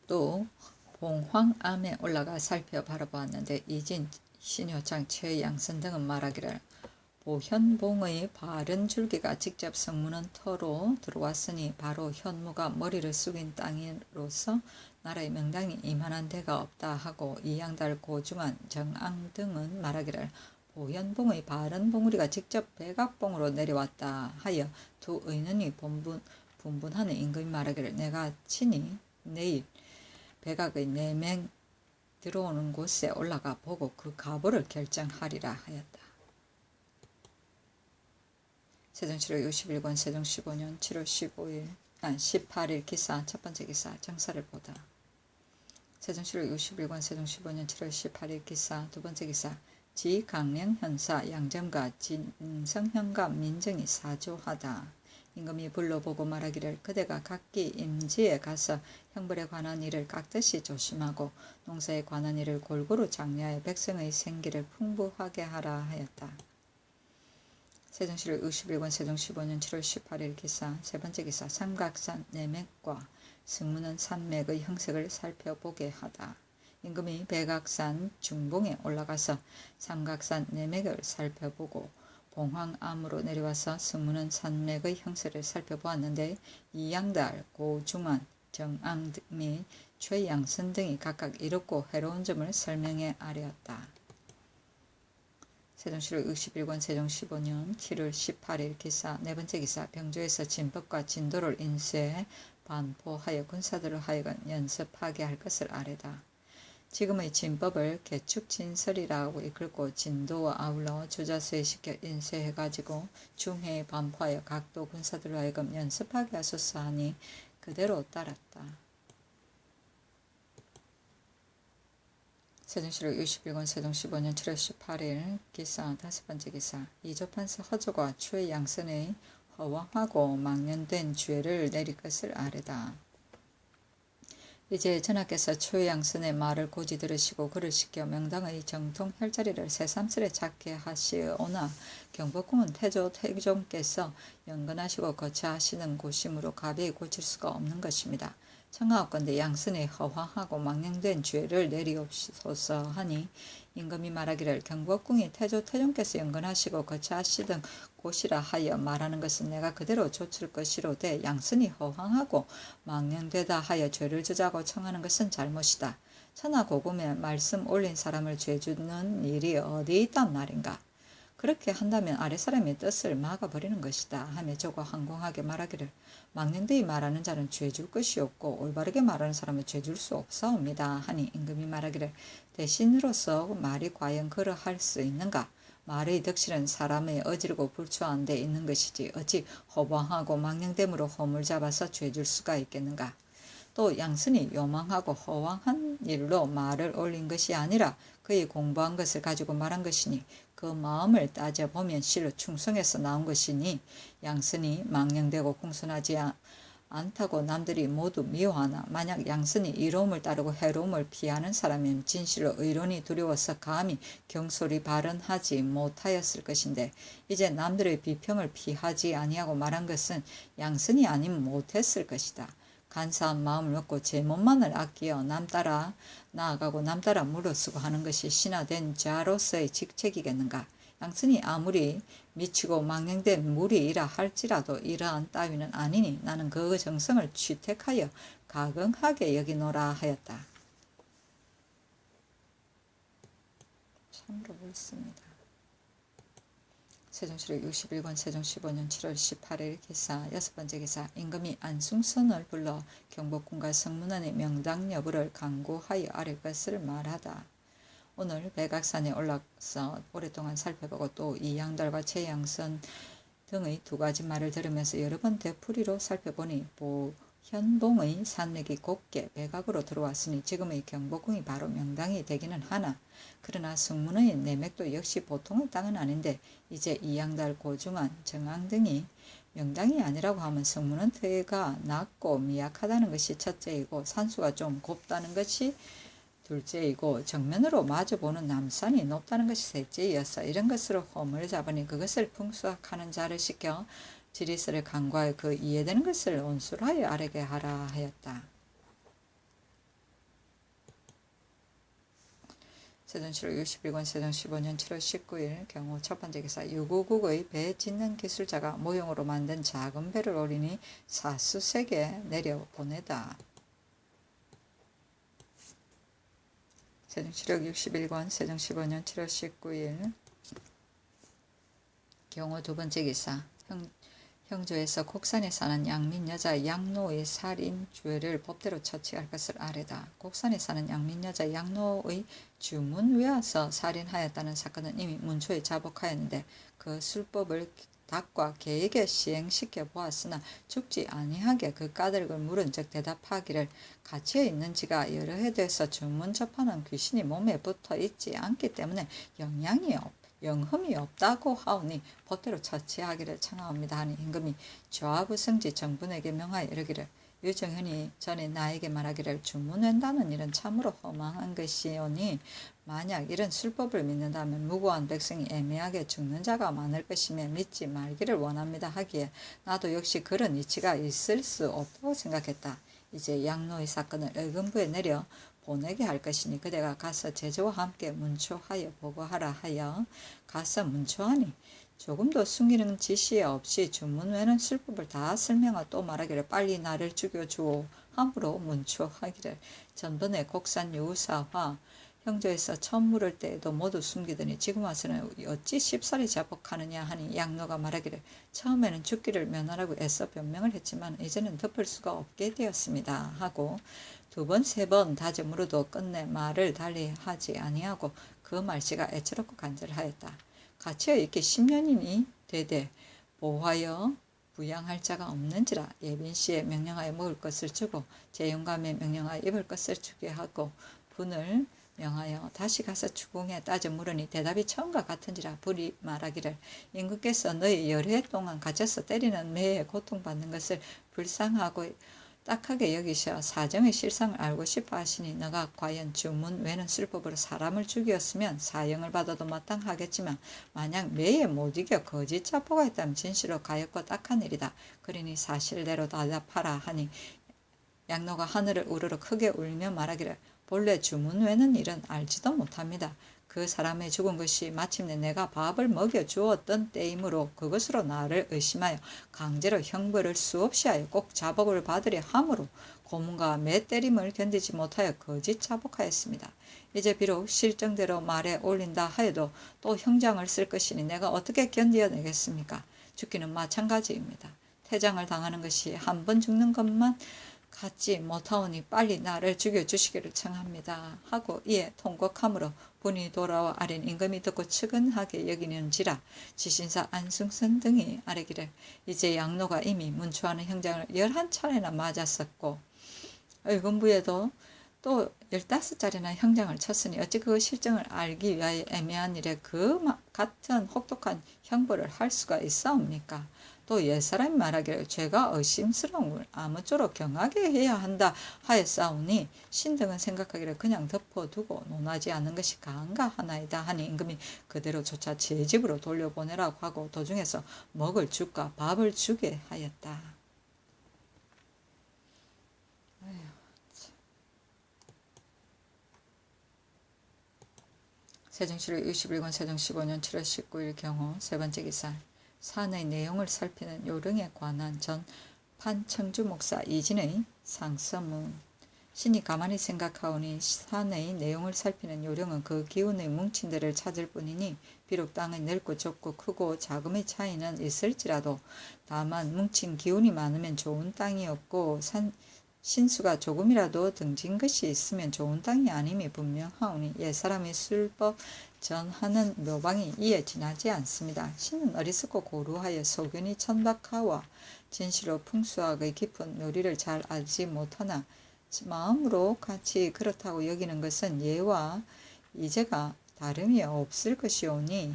또 봉황암에 올라가 살펴 바라보았는데 이진, 신효창, 최양선 등은 말하기를 보현봉의 바른 줄기가 직접 성문은 터로 들어왔으니 바로 현무가 머리를 숙인 땅으로서 나라의 명당이 이만한 데가 없다 하고 이양달, 고중한, 정앙 등은 말하기를 보현봉의 바른 봉우리가 직접 백악봉으로 내려왔다 하여 두 의논이 분분하는 임금이 말하기를 내가 친히 내일 백악의 내맹 들어오는 곳에 올라가 보고 그 가보를 결정하리라 하였다. 세종시로 61권 세종 15년 7월 18일 기사 첫 번째 기사 정사를 보다. 세종시로 61권 세종 15년 7월 18일 기사 두 번째 기사 지 강령 현사 양정과 진성현과 민정이 사조하다. 임금이 불러보고 말하기를 그대가 각기 임지에 가서 형벌에 관한 일을 깍듯이 조심하고 농사에 관한 일을 골고루 장려하여 백성의 생기를 풍부하게 하라 하였다. 세종시로 61권 세종 15년 7월 18일 기사 세 번째 기사 삼각산 내맥과 승문은 산맥의 형색을 살펴보게 하다. 임금이 백악산 중봉에 올라가서 삼각산 내맥을 살펴보고 봉황암으로 내려와서 승문은 산맥의 형세를 살펴보았는데 이양달, 고중환, 정앙 및 최양선 등이 각각 이롭고 해로운 점을 설명해 아뢰었다. 세종시로 61권 세종 15년 7월 18일 기사 네 번째 기사 병조에서 진법과 진도를 인쇄해 반포하여 군사들을 하여금 연습하게 할 것을 아뢰다. 지금의 진법을 개축진설이라고 이끌고 진도와 아울러 주자수에 시켜 인쇄해가지고 중해에 반포하여 각도 군사들로 하여금 연습하게 하소서 하니 그대로 따랐다. 세종시록 61권 세종 15년 7월 18일 기사 5번째 기사 이조판서 허조가 추의 양선의 허황하고 망연된 죄를 내릴 것을 아뢰다. 이제 전하께서 추의 양선의 말을 고지 들으시고 그를 시켜 명당의 정통 혈자리를 새삼스레 찾게 하시오나 경복궁은 태종께서 영건하시고 거처하시는 곳이므로 가벼이 고칠 수가 없는 것입니다. 청하옵건대 양선의 허황하고 망령된 죄를 내리옵소서 하니 임금이 말하기를 경복궁이 태종께서 영건하시고 거처하시던 곳이라 하여 말하는 것은 내가 그대로 좇을 것이로되 양선이 허황하고 망령되다 하여 죄를 저자고 청하는 것은 잘못이다. 천하 고금에 말씀 올린 사람을 죄주는 일이 어디 있단 말인가. 그렇게 한다면 아랫사람의 뜻을 막아버리는 것이다 하며 조가 황공하게 말하기를 망령되이 말하는 자는 죄줄 것이 없고 올바르게 말하는 사람은 죄줄 수 없사옵니다 하니 임금이 말하기를 대신으로서 말이 과연 그러할 수 있는가. 말의 덕실은 사람의 어지르고 불초한 데 있는 것이지 어찌 허황하고 망령됨으로 허물 잡아서 죄줄 수가 있겠는가. 또 양선이 요망하고 허황한 일로 말을 올린 것이 아니라 그의 공부한 것을 가지고 말한 것이니 그 마음을 따져보면 실로 충성에서 나온 것이니 양선이 망령되고 공손하지 않다고 남들이 모두 미워하나 만약 양선이 이로움을 따르고 해로움을 피하는 사람이면 진실로 의론이 두려워서 감히 경솔히 발언하지 못하였을 것인데 이제 남들의 비평을 피하지 아니하고 말한 것은 양선이 아니면 못했을 것이다. 간사한 마음을 먹고 제 몸만을 아끼어 남 따라 나아가고 남 따라 물어쓰고 하는 것이 신하된 자로서의 직책이겠는가. 양선이 아무리 미치고 망령된 무리이라 할지라도 이러한 따위는 아니니 나는 그 정성을 취택하여 가긍하게 여기노라 하였다. 참으로 옳습니다. 세종시록 61권 세종 15년 7월 18일 기사 6번째 기사 임금이 안승선을 불러 경복궁과 성문안의 명당 여부를 강구하여 아랠 것을 말하다. 오늘 백악산에 올라서 오랫동안 살펴보고 또 이양달과 최양선 등의 두 가지 말을 들으면서 여러 번 되풀이로 살펴보니 현봉의 산맥이 곱게 백악으로 들어왔으니 지금의 경복궁이 바로 명당이 되기는 하나 그러나 성문의 내맥도 역시 보통의 땅은 아닌데 이제 이양달 고중안 정앙 등이 명당이 아니라고 하면 성문은 터가 낮고 미약하다는 것이 첫째이고 산수가 좀 곱다는 것이 둘째이고 정면으로 마주보는 남산이 높다는 것이 셋째이어서 이런 것으로 홈을 잡으니 그것을 풍수학하는 자를 시켜 지리스를 간과하여 그 이해되는 것을 온술하여 아뢰게 하라 하였다. 세종시록 61권 세종 15년 7월 19일 경우 첫 번째 기사 유구국의 배 짓는 기술자가 모형으로 만든 작은 배를 오리니 사수색에 내려보내다. 세종시록 61권 세종 15년 7월 19일 경우 두 번째 기사 형조에서 곡산에 사는 양민 여자 양노의 살인 죄를 법대로 처치할 것을 아뢰다. 곡산에 사는 양민 여자 양노의 주문 외워서 살인하였다는 사건은 이미 문초에 자복하였는데 그 술법을 닭과 개에게 시행시켜 보았으나 죽지 아니하게 그 까닭을 물은즉 대답하기를 갇혀 있는지가 여러 해 돼서 주문 접하는 귀신이 몸에 붙어 있지 않기 때문에 영흠이 없다고 하오니 법대로 처치하기를 청하옵니다 하니 임금이 조합의성지 정분에게 명하여 이르기를 유정현이 전에 나에게 말하기를 주문한다는 일은 참으로 허망한 것이오니 만약 이런 술법을 믿는다면 무고한 백성이 애매하게 죽는 자가 많을 것이며 믿지 말기를 원합니다 하기에 나도 역시 그런 이치가 있을 수 없다고 생각했다. 이제 양노의 사건을 의금부에 내려 보내게 할 것이니 그대가 가서 제조와 함께 문초하여 보고하라 하여 가서 문초하니 조금도 숨기는 지시 없이 주문 외는 술법을 다 설명하고 또 말하기를 빨리 나를 죽여주오 함으로 문초하기를 전번에 곡산 유사화 형조에서 처음 물을 때에도 모두 숨기더니 지금 와서는 어찌 쉽사리 자복하느냐 하니 양로가 말하기를 처음에는 죽기를 면하라고 애써 변명을 했지만 이제는 덮을 수가 없게 되었습니다 하고 두 번, 세 번 다짐으로도 끝내 말을 달리 하지 아니하고 그 말씨가 애처롭고 간절하였다. 갇혀 있기 10년이니 되되 보하여 부양할 자가 없는지라 예빈씨에 명령하여 먹을 것을 주고 재용감에 명령하여 입을 것을 주게 하고 분을 명하여 다시 가서 주공에 따져 물으니 대답이 처음과 같은지라 분이 말하기를 임금께서 너희 열해 동안 갇혀서 때리는 매에 고통받는 것을 불쌍하고 딱하게 여기셔 사정의 실상을 알고 싶어 하시니 너가 과연 주문 외는 술법으로 사람을 죽였으면 사형을 받아도 마땅하겠지만 만약 매에 못 이겨 거짓 자포가 있다면 진실로 가엾고 딱한 일이다. 그러니 사실대로 대답하라 하니 양로가 하늘을 우러러 크게 울며 말하기를 본래 주문 외는 일은 알지도 못합니다. 그 사람의 죽은 것이 마침내 내가 밥을 먹여 주었던 때이므로 그것으로 나를 의심하여 강제로 형벌을 수없이 하여 꼭 자복을 받으려 함으로 고문과 매 때림을 견디지 못하여 거짓 자복하였습니다. 이제 비록 실정대로 말에 올린다 하여도 또 형장을 쓸 것이니 내가 어떻게 견디어내겠습니까? 죽기는 마찬가지입니다. 퇴장을 당하는 것이 한 번 죽는 것만 갖지 못하오니 빨리 나를 죽여주시기를 청합니다. 하고 이에 통곡함으로 분이 돌아와 아린 임금이 듣고 측은하게 여기는지라 지신사 안승선 등이 아뢰기를 이제 양로가 이미 문초하는 형장을 11차례나 맞았었고 의금부에도 또 15짜리나 형장을 쳤으니 어찌 그 실정을 알기 위하여 애매한 일에 그 같은 혹독한 형벌을 할 수가 있사옵니까? 또 옛사람이 말하기를 죄가 의심스러움을 아무쪼록 경하게 해야 한다 하였사오니 신등은 생각하기를 그냥 덮어두고 논하지 않는 것이 가한가 하나이다 하니 임금이 그대로조차 제 집으로 돌려보내라고 하고 도중에서 먹을 죽과 밥을 주게 하였다. 세종시를 61권 세종 15년 7월 19일 경호 세 번째 기사 산의 내용을 살피는 요령에 관한 전 판청주 목사 이진의 상서문 신이 가만히 생각하오니 산의 내용을 살피는 요령은 그 기운의 뭉친 데를 찾을 뿐이니 비록 땅이 넓고 좁고 크고 작음의 차이는 있을지라도 다만 뭉친 기운이 많으면 좋은 땅이 없고 신수가 조금이라도 등진 것이 있으면 좋은 땅이 아님이 분명하오니 옛사람이 술법 전하는 묘방이 이에 지나지 않습니다. 신은 어리석고 고루하여 소견이 천박하와 진실로 풍수학의 깊은 묘리를 잘 알지 못하나 마음으로 같이 그렇다고 여기는 것은 예와 이제가 다름이 없을 것이오니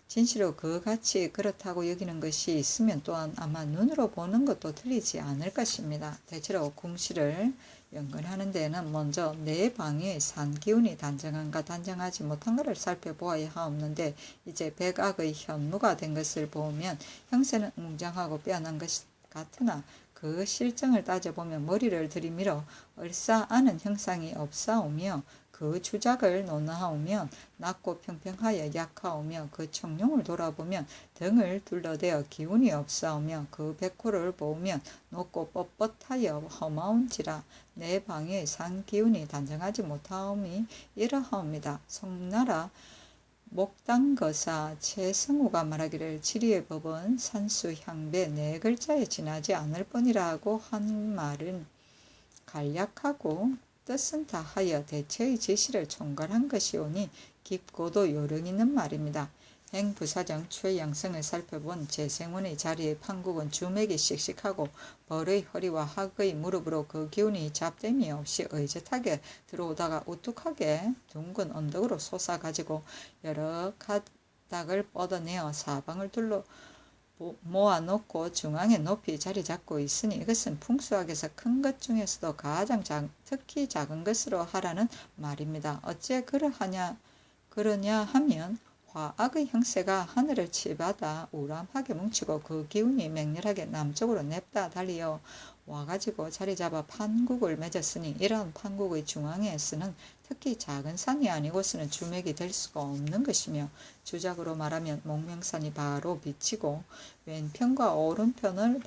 진실로 그같이 그렇다고 여기는 것이 있으면 또한 아마 눈으로 보는 것도 틀리지 않을 것입니다. 대체로 궁시를 연근하는 데에는 먼저 내 방위의 산기운이 단정한가 단정하지 못한가를 살펴보아야 하옵는데 이제 백악의 현무가 된 것을 보면 형세는 웅장하고 빼어난 것 같으나 그 실정을 따져보면 머리를 들이밀어 얼싸아는 형상이 없사오며 그 주작을 논하오며 낮고 평평하여 약하오며 그 청룡을 돌아보면 등을 둘러대어 기운이 없사오며 그 백호를 보면 높고 뻣뻣하여 험하온지라 내 방의 산기운이 단정하지 못하옴이 이러하옵니다. 송나라 목당거사 최승우가 말하기를 지리의 법은 산수향배 네 글자에 지나지 않을 뿐이라고 한 말은 간략하고 뜻은 다하여 대체의 지시를 총괄한 것이오니 깊고도 요령 있는 말입니다. 행부사정 최양성을 살펴본 재생원의 자리의 판국은 주맥이 씩씩하고 벌의 허리와 학의 무릎으로 그 기운이 잡됨이 없이 의젓하게 들어오다가 우뚝하게 둥근 언덕으로 솟아가지고 여러 가닥을 뻗어내어 사방을 둘러 모아놓고 중앙에 높이 자리 잡고 있으니 이것은 풍수학에서 큰 것 중에서도 가장 특히 작은 것으로 하라는 말입니다. 어째 그러냐 하면 화학의 형세가 하늘을 치받아 우람하게 뭉치고 그 기운이 맹렬하게 남쪽으로 냅다 달리어 와가지고 자리 잡아 판국을 맺었으니 이러한 판국의 중앙에서는 특히 작은 산이 아니고서는 주맥이 될 수가 없는 것이며 주작으로 말하면 목명산이 바로 비치고 왼편과 오른편을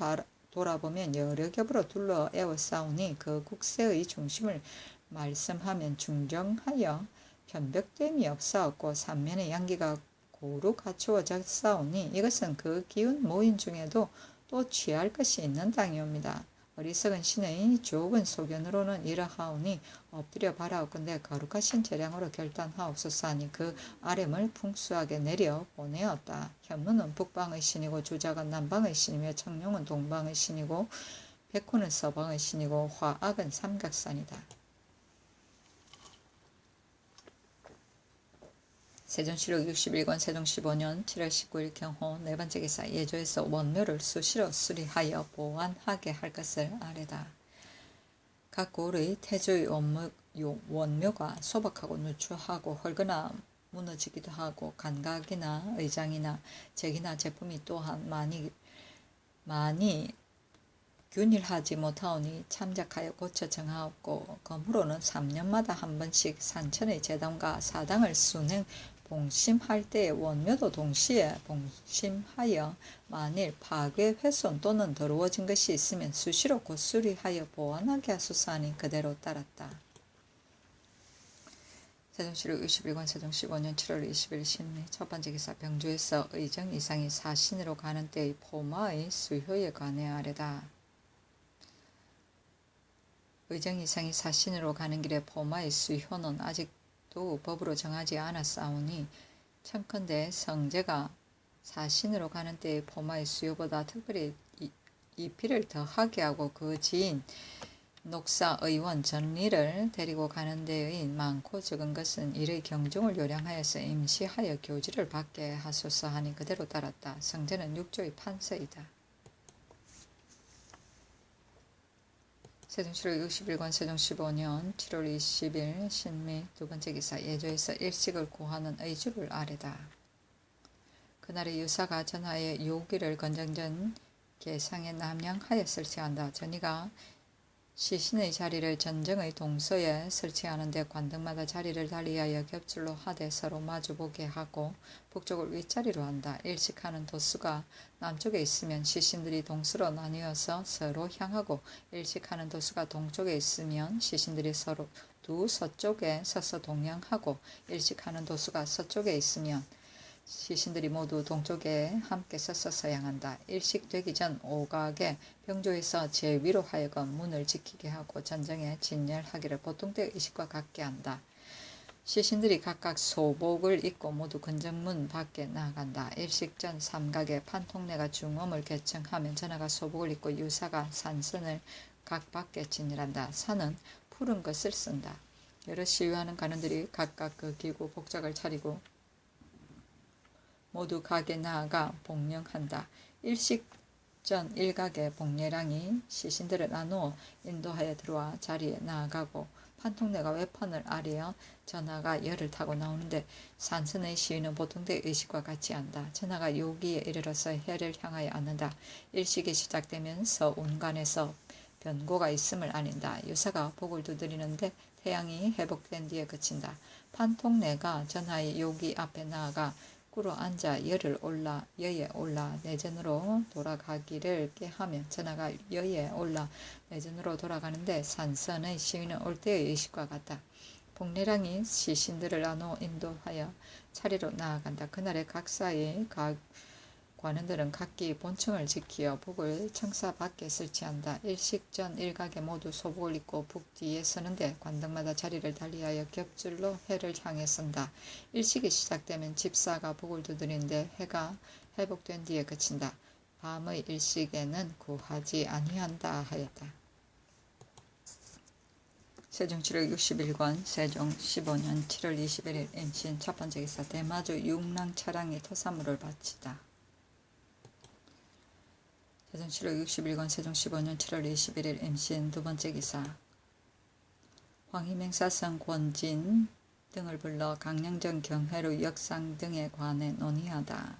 돌아보면 여러 겹으로 둘러 에워싸우니 그 국세의 중심을 말씀하면 중정하여 편벽됨이 없사옵고 삼면의 양기가 고루 갖추어졌사오니 이것은 그 기운 모인 중에도 또 취할 것이 있는 땅이옵니다. 어리석은 신의 좁은 소견으로는 이러하오니 엎드려 바라옵건대 거룩하신 재량으로 결단하옵소서 하니 그 아렘을 풍수하게 내려 보내었다. 현무는 북방의 신이고 주작은 남방의 신이며 청룡은 동방의 신이고 백호는 서방의 신이고 화악은 삼각산이다. 세종시록 61권 세종 15년 7월 19일 경호 네 번째 기사 예조에서 원묘를 수시로 수리하여 보완하게 할 것을 아뢰다. 각 고을의 태조의 원묘가 소박하고 누추하고 헐거나 무너지기도 하고 간각이나 의장이나 잭이나 제품이 또한 많이 균일하지 못하오니 참작하여 고쳐 정하옵고 검으로는 3년마다 한 번씩 산천의 재단과 사당을 순행 봉심할 때에 원묘도 동시에 봉심하여 만일 파괴 훼손 또는 더러워진 것이 있으면 수시로 곧 수리하여 보완하게 하소서 하니 그대로 따랐다. 세종시록 61권 세종 15년 7월 20일 신미 첫 번째 기사 병조에서 의정 이상이 사신으로 가는 때의 포마의 수효에 관해 아뢰다. 의정 이상이 사신으로 가는 길에 포마의 수효는 아직도 법으로 정하지 않았사오니 청컨대 성제가 사신으로 가는 때의 포마의 수효보다 특별히 이피를 더하게 하고 그 지인 녹사 의원 전리를 데리고 가는 데의 많고 적은 것은 이의 경종을 요량하여서 임시하여 교지를 받게 하소서 하니 그대로 따랐다. 성제는 육조의 판서이다. 세종시록 61권 세종 15년 7월 20일 신미 두 번째 기사 예조에서 일식을 고하는 의주를 아뢰다. 그날의 유사가 전하의 요기를 건정전 계상에 남양하여 설치한다. 전이가 시신의 자리를 전정의 동서에 설치하는데 관등마다 자리를 달리하여 겹줄로 하되 서로 마주보게 하고 북쪽을 윗자리로 한다. 일식하는 도수가 남쪽에 있으면 시신들이 동서로 나뉘어서 서로 향하고 일식하는 도수가 동쪽에 있으면 시신들이 서로 두 서쪽에 서서 동향하고 일식하는 도수가 서쪽에 있으면 시신들이 모두 동쪽에 함께 서서 서양한다. 일식되기 전 오각에 병조에서 제위로 하여금 문을 지키게 하고 전정에 진열하기를 보통 때의 의식과 같게 한다. 시신들이 각각 소복을 입고 모두 건정문 밖에 나아간다. 일식 전 삼각에 판통내가 중엄을 개청하면 전하가 소복을 입고 유사가 산선을 각 밖에 진열한다. 산은 푸른 것을 쓴다. 여러 시위하는 관원들이 각각 그 기구 복장을 차리고 모두 각에 나아가 복령한다. 일식 전 일각의 복례랑이 시신들을 나누어 인도하여 들어와 자리에 나아가고 판통내가 외판을 아래어 전하가 열을 타고 나오는데 산선의 시위는 보통 때 의식과 같이 한다. 전하가 요기에 이르러서 해를 향하여 앉는다. 일식이 시작되면 서운관에서 변고가 있음을 아닌다. 유사가 복을 두드리는데 태양이 회복된 뒤에 그친다. 판통내가 전하의 요기 앞에 나아가 꿇어 앉아 여에 올라 내전으로 돌아가기를 깨하며 전하가 여에 올라 내전으로 돌아가는데 산선의 시위는 올 때의 의식과 같다. 복례랑이 시신들을 나누어 인도하여 차례로 나아간다. 그날의 각사의 관원들은 각기 본청을 지키어 북을 청사 밖에 설치한다. 일식 전 일각에 모두 소복을 입고 북 뒤에 서는데 관등마다 자리를 달리하여 겹줄로 해를 향해 선다. 일식이 시작되면 집사가 북을 두드리는데 해가 회복된 뒤에 그친다. 밤의 일식에는 구하지 아니한다 하였다. 세종시록 61권 세종 15년 7월 21일 임신 첫 번째 기사 대마주 육랑 차량이 토사물을 바치다. 세종시록 61권 세종 15년 7월 21일 임신 두 번째 기사 황희맹사성 권진 등을 불러 강령전 경회로 역상 등에 관해 논의하다.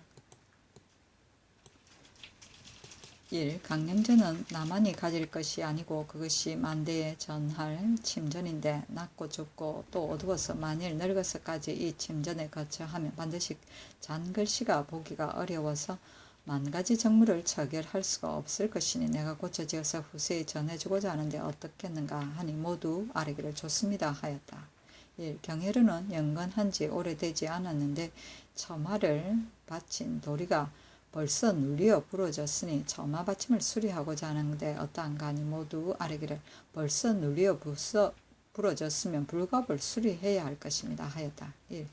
1. 강령전은 나만이 가질 것이 아니고 그것이 만대에 전할 침전인데 낮고 좁고 또 어두워서 만일 늙어서까지 이 침전에 거쳐 하면 반드시 잔글씨가 보기가 어려워서 만가지 정물을 처결할 수가 없을 것이니 내가 고쳐지어서 후세에 전해주고자 하는데 어떻겠는가 하니 모두 아뢰기를 좋습니다 하였다. 1. 경혜루는 연건한 지 오래되지 않았는데 처마를 받친 도리가 벌써 눌려 부러졌으니 처마 받침을 수리하고자 하는데 어떠한가 하니 모두 아뢰기를 벌써 눌려 부러졌으면 불갑을 수리해야 할 것입니다 하였다. 1.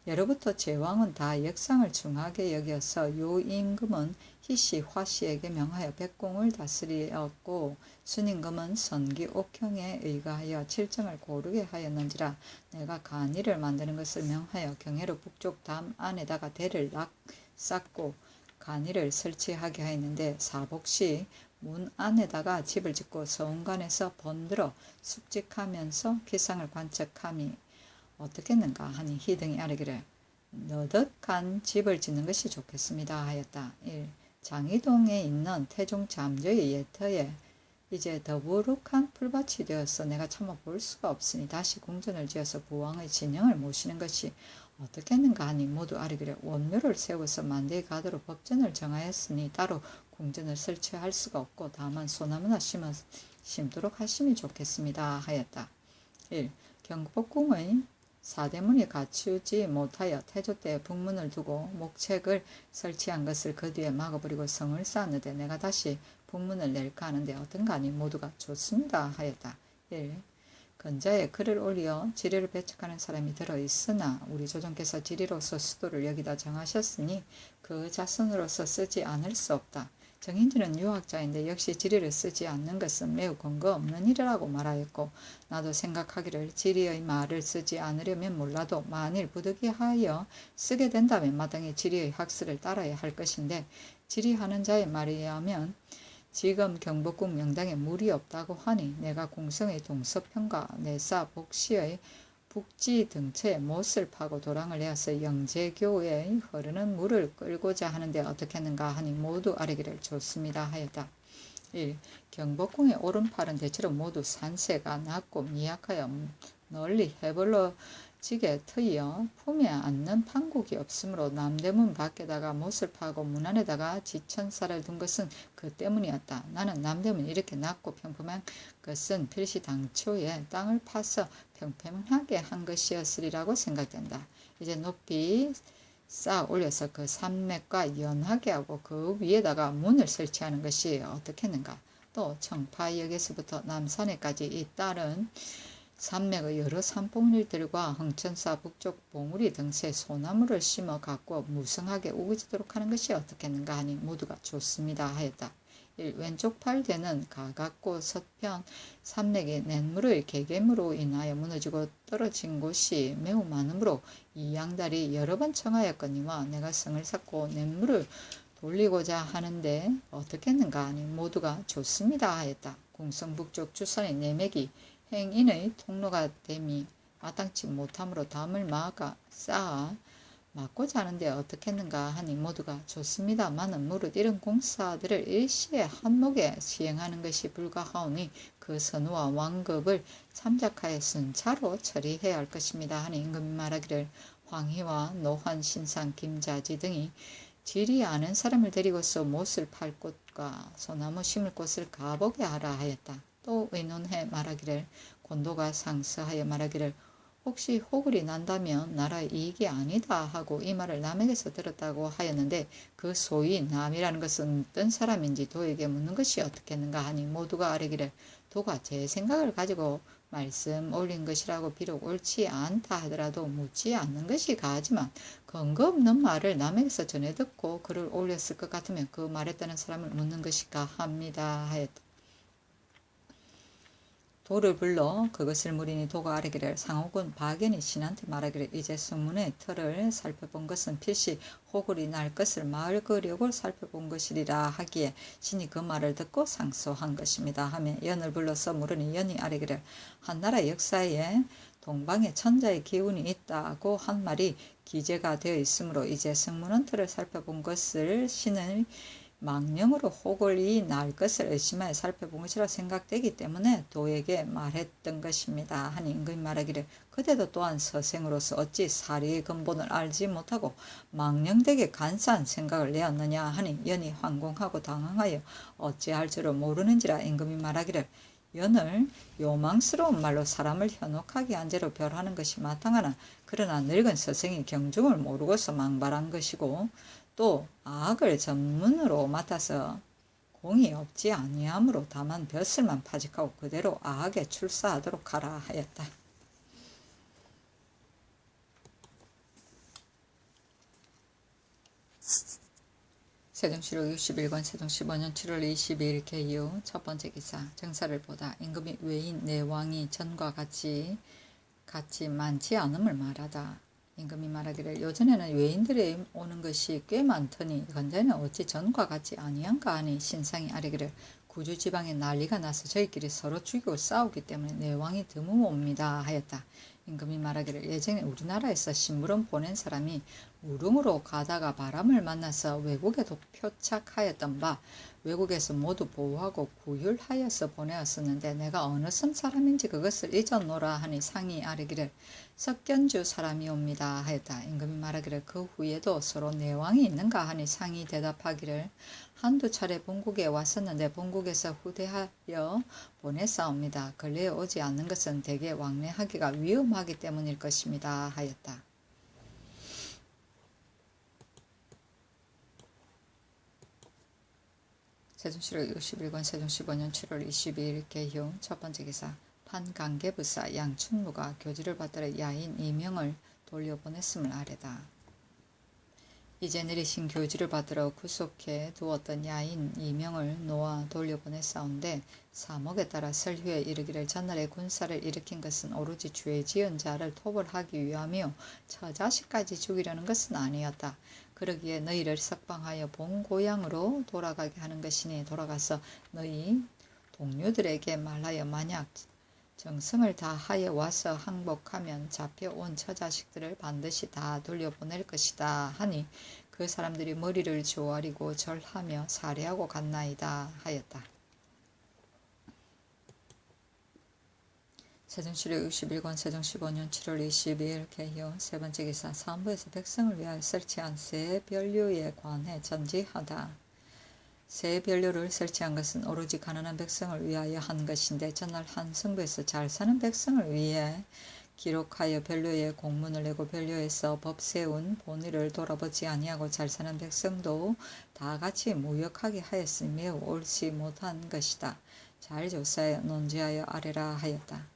예로부터 제왕은 다 역상을 중하게 여겨서 요임금은 희씨 화씨에게 명하여 백공을 다스리었고 순임금은 선기 옥형에 의거하여 칠정을 고르게 하였는지라 내가 간이를 만드는 것을 명하여 경혜로 북쪽 담 안에다가 대를 쌓고 간이를 설치하게 하였는데 사복시 문 안에다가 집을 짓고 서운관에서 번들어 숙직하면서 기상을 관측함이 어떻겠는가 하니 희등이 아뢰기를 너덕한 집을 짓는 것이 좋겠습니다 하였다. 1. 장이동에 있는 태종 잠저의 예터에 이제 더부룩한 풀밭이 되어서 내가 차마 볼 수가 없으니 다시 궁전을 지어서 부왕의 진영을 모시는 것이 어떻겠는가 하니 모두 아뢰기를 원묘를 세워서 만대에 가도록 법전을 정하였으니 따로 궁전을 설치할 수가 없고 다만 소나무나 심도록 하심이 좋겠습니다 하였다. 1. 경복궁의 사대문이 갖추지 못하여 태조 때 북문을 두고 목책을 설치한 것을 그 뒤에 막아버리고 성을 쌓았는데 내가 다시 북문을 낼까 하는데 어떤가 하니 모두가 좋습니다 하였다. 1. 근자에 글을 올려 지리를 배척하는 사람이 들어있으나 우리 조정께서 지리로서 수도를 여기다 정하셨으니 그 자손으로서 쓰지 않을 수 없다. 정인지는 유학자인데 역시 지리를 쓰지 않는 것은 매우 근거 없는 일이라고 말하였고 나도 생각하기를 지리의 말을 쓰지 않으려면 몰라도 만일 부득이하여 쓰게 된다면 마땅히 지리의 학설을 따라야 할 것인데 지리하는 자의 말에 의하면 지금 경복궁 명당에 물이 없다고 하니 내가 공성의 동서편과 내사 복시의 북지 등처에 못을 파고 도랑을 내어서 영재교에 흐르는 물을 끌고자 하는데 어떻겠는가 하니 모두 아뢰기를 좋습니다 하였다. 1. 경복궁의 오른팔은 대체로 모두 산세가 낮고 미약하여 널리 해벌러지게 트여 품에 앉는 판국이 없으므로 남대문 밖에다가 못을 파고 문 안에다가 지천사를 둔 것은 그 때문이었다. 나는 남대문이 이렇게 낮고 평범한 것은 필시 당초에 땅을 파서 평평하게 한 것이었으리라고 생각된다. 이제 높이 쌓아 올려서 그 산맥과 연하게 하고 그 위에다가 문을 설치하는 것이 어떻겠는가. 또 청파역에서부터 남산에까지 잇따른 산맥의 여러 산봉일들과 흥천사 북쪽 봉우리 등새 소나무를 심어 갖고 무성하게 우거지도록 하는 것이 어떻겠는가 하니 모두가 좋습니다 하였다. 1. 왼쪽 팔대는 가깝고 서편 산맥의 냇물의 개개물로 인하여 무너지고 떨어진 곳이 매우 많으므로 이 양다리 여러 번 청하였거니와 내가 성을 쌓고 냇물을 돌리고자 하는데 어떻겠는가 하니 모두가 좋습니다 하였다. 궁성 북쪽 주산의 내맥이 행인의 통로가 됨이 마땅치 못하므로 담을 쌓아 막고자 하는데 어떻겠는가 하니 모두가 좋습니다마는 무릇 이런 공사들을 일시에 한목에 시행하는 것이 불가하오니 그 선우와 완급을 참작하여 순차로 처리해야 할 것입니다 하니 임금이 말하기를 황희와 노환, 신상, 김자지 등이 지리 아는 사람을 데리고서 못을 팔 곳과 소나무 심을 곳을 가보게 하라 하였다. 또 의논해 말하기를 곤도가 상서하여 말하기를 혹시 호글이 난다면 나라의 이익이 아니다 하고 이 말을 남에게서 들었다고 하였는데 그 소위 남이라는 것은 어떤 사람인지 도에게 묻는 것이 어떻겠는가 하니 모두가 아뢰기를 도가 제 생각을 가지고 말씀 올린 것이라고 비록 옳지 않다 하더라도 묻지 않는 것이 가하지만 근거 없는 말을 남에게서 전해 듣고 글을 올렸을 것 같으면 그 말했다는 사람을 묻는 것이 가합니다 하였다. 도를 불러 그것을 물으니 도가 아뢰기를 상옥은 박연이 신한테 말하기를 이제 성문의 틀을 살펴본 것은 필시 호굴이 날 것을 마을 거력을 살펴본 것이리라 하기에 신이 그 말을 듣고 상소한 것입니다 하며 연을 불러서 물으니 연이 아뢰기를 한나라 역사에 동방에 천자의 기운이 있다고 한 말이 기재가 되어 있으므로 이제 성문의 틀을 살펴본 것을 신의 망령으로 호골이 날 것을 의심하여 살펴본 것이라 생각되기 때문에 도에게 말했던 것입니다 하니 임금이 말하기를 그대도 또한 서생으로서 어찌 사리의 근본을 알지 못하고 망령되게 간사한 생각을 내었느냐 하니 연이 황공하고 당황하여 어찌할 줄을 모르는지라 임금이 말하기를 연을 요망스러운 말로 사람을 현혹하게 한 죄로 별하는 것이 마땅하나 그러나 늙은 스승이 경중을 모르고서 망발한 것이고 또 아학을 전문으로 맡아서 공이 없지 아니하므로 다만 벼슬만 파직하고 그대로 아학에 출사하도록 하라 하였다. 세종시록 61권 세종 15년 7월 22일 개유 첫 번째 기사 정사를 보다 임금이 외인 내왕이 전과 같이 많지 않음을 말하다. 임금이 말하기를 요전에는 외인들이 오는 것이 꽤 많더니 현재는 어찌 전과 같지 아니한가 하니 신상이 아뢰기를 구주지방에 난리가 나서 저희끼리 서로 죽이고 싸우기 때문에 내왕이 드물옵니다 하였다. 임금이 말하기를 예전에 우리나라에서 심부름 보낸 사람이 우릉으로 가다가 바람을 만나서 외국에도 표착하였던 바 외국에서 모두 보호하고 구휼하여서 보내었었는데 내가 어느 섬 사람인지 그것을 잊었노라 하니 상이 아뢰기를 석견주 사람이옵니다 하였다. 임금이 말하기를 그 후에도 서로 내왕이 있는가 하니 상이 대답하기를 한두 차례 본국에 왔었는데 본국에서 후대하여 보내사옵니다. 근래에 오지 않는 것은 대개 왕래하기가 위험하기 때문일 것입니다 하였다. 세종시록 61권 세종 15년 7월 22일 개효 첫 번째 기사 판강계부사 양춘무가 교지를 받들어 야인 2명을 돌려보냈음을 아뢰다. 이제 내리신 교지를 받들어 구속해 두었던 야인 2명을 놓아 돌려보냈사온데 사목에 따라 설휴에 이르기를 전날에 군사를 일으킨 것은 오로지 죄 지은 자를 토벌하기 위하며 처자식까지 죽이려는 것은 아니었다. 그러기에 너희를 석방하여 본 고향으로 돌아가게 하는 것이니 돌아가서 너희 동료들에게 말하여 만약 정성을 다하여 와서 항복하면 잡혀온 처자식들을 반드시 다 돌려보낼 것이다 하니 그 사람들이 머리를 조아리고 절하며 살해하고 갔나이다 하였다. 세종시록 61권 세종 15년 7월 22일 개효 세 번째 기사 사헌부에서 백성을 위하여 설치한 세 변류에 관해 전지하다. 세 변류를 설치한 것은 오로지 가난한 백성을 위하여 한 것인데 전날 한 성부에서 잘 사는 백성을 위해 기록하여 변류에 공문을 내고 변류에서 법 세운 본의를 돌아보지 아니하고 잘 사는 백성도 다 같이 무역하게 하였으니 매우 옳지 못한 것이다. 잘 조사하여 논지하여 아뢰라 하였다.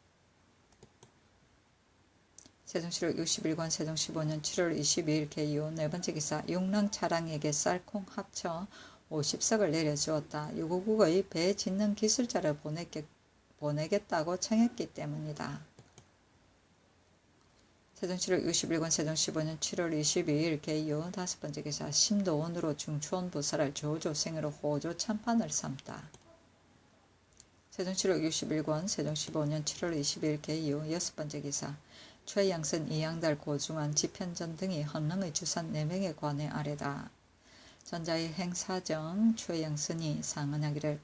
세종시록 61권 세종 15년 7월 22일 개유 네 번째 기사 육랑 차량에게 쌀콩 합쳐 50석을 내려주었다. 유고국의 배 짓는 기술자를 보내겠다고 청했기 때문이다. 세종시록 61권 세종 15년 7월 22일 개유 다섯 번째 기사 심도원으로 중추원 부사를 조조생으로 호조 참판을 삼다. 세종시록 61권 세종 15년 7월 22일 개유 여섯 번째 기사 최양선 이양달 고중한 지편전 등이 헌능의 주산 4명에 관해 아뢰다. 전자의 행사정 최양선이 상언하기를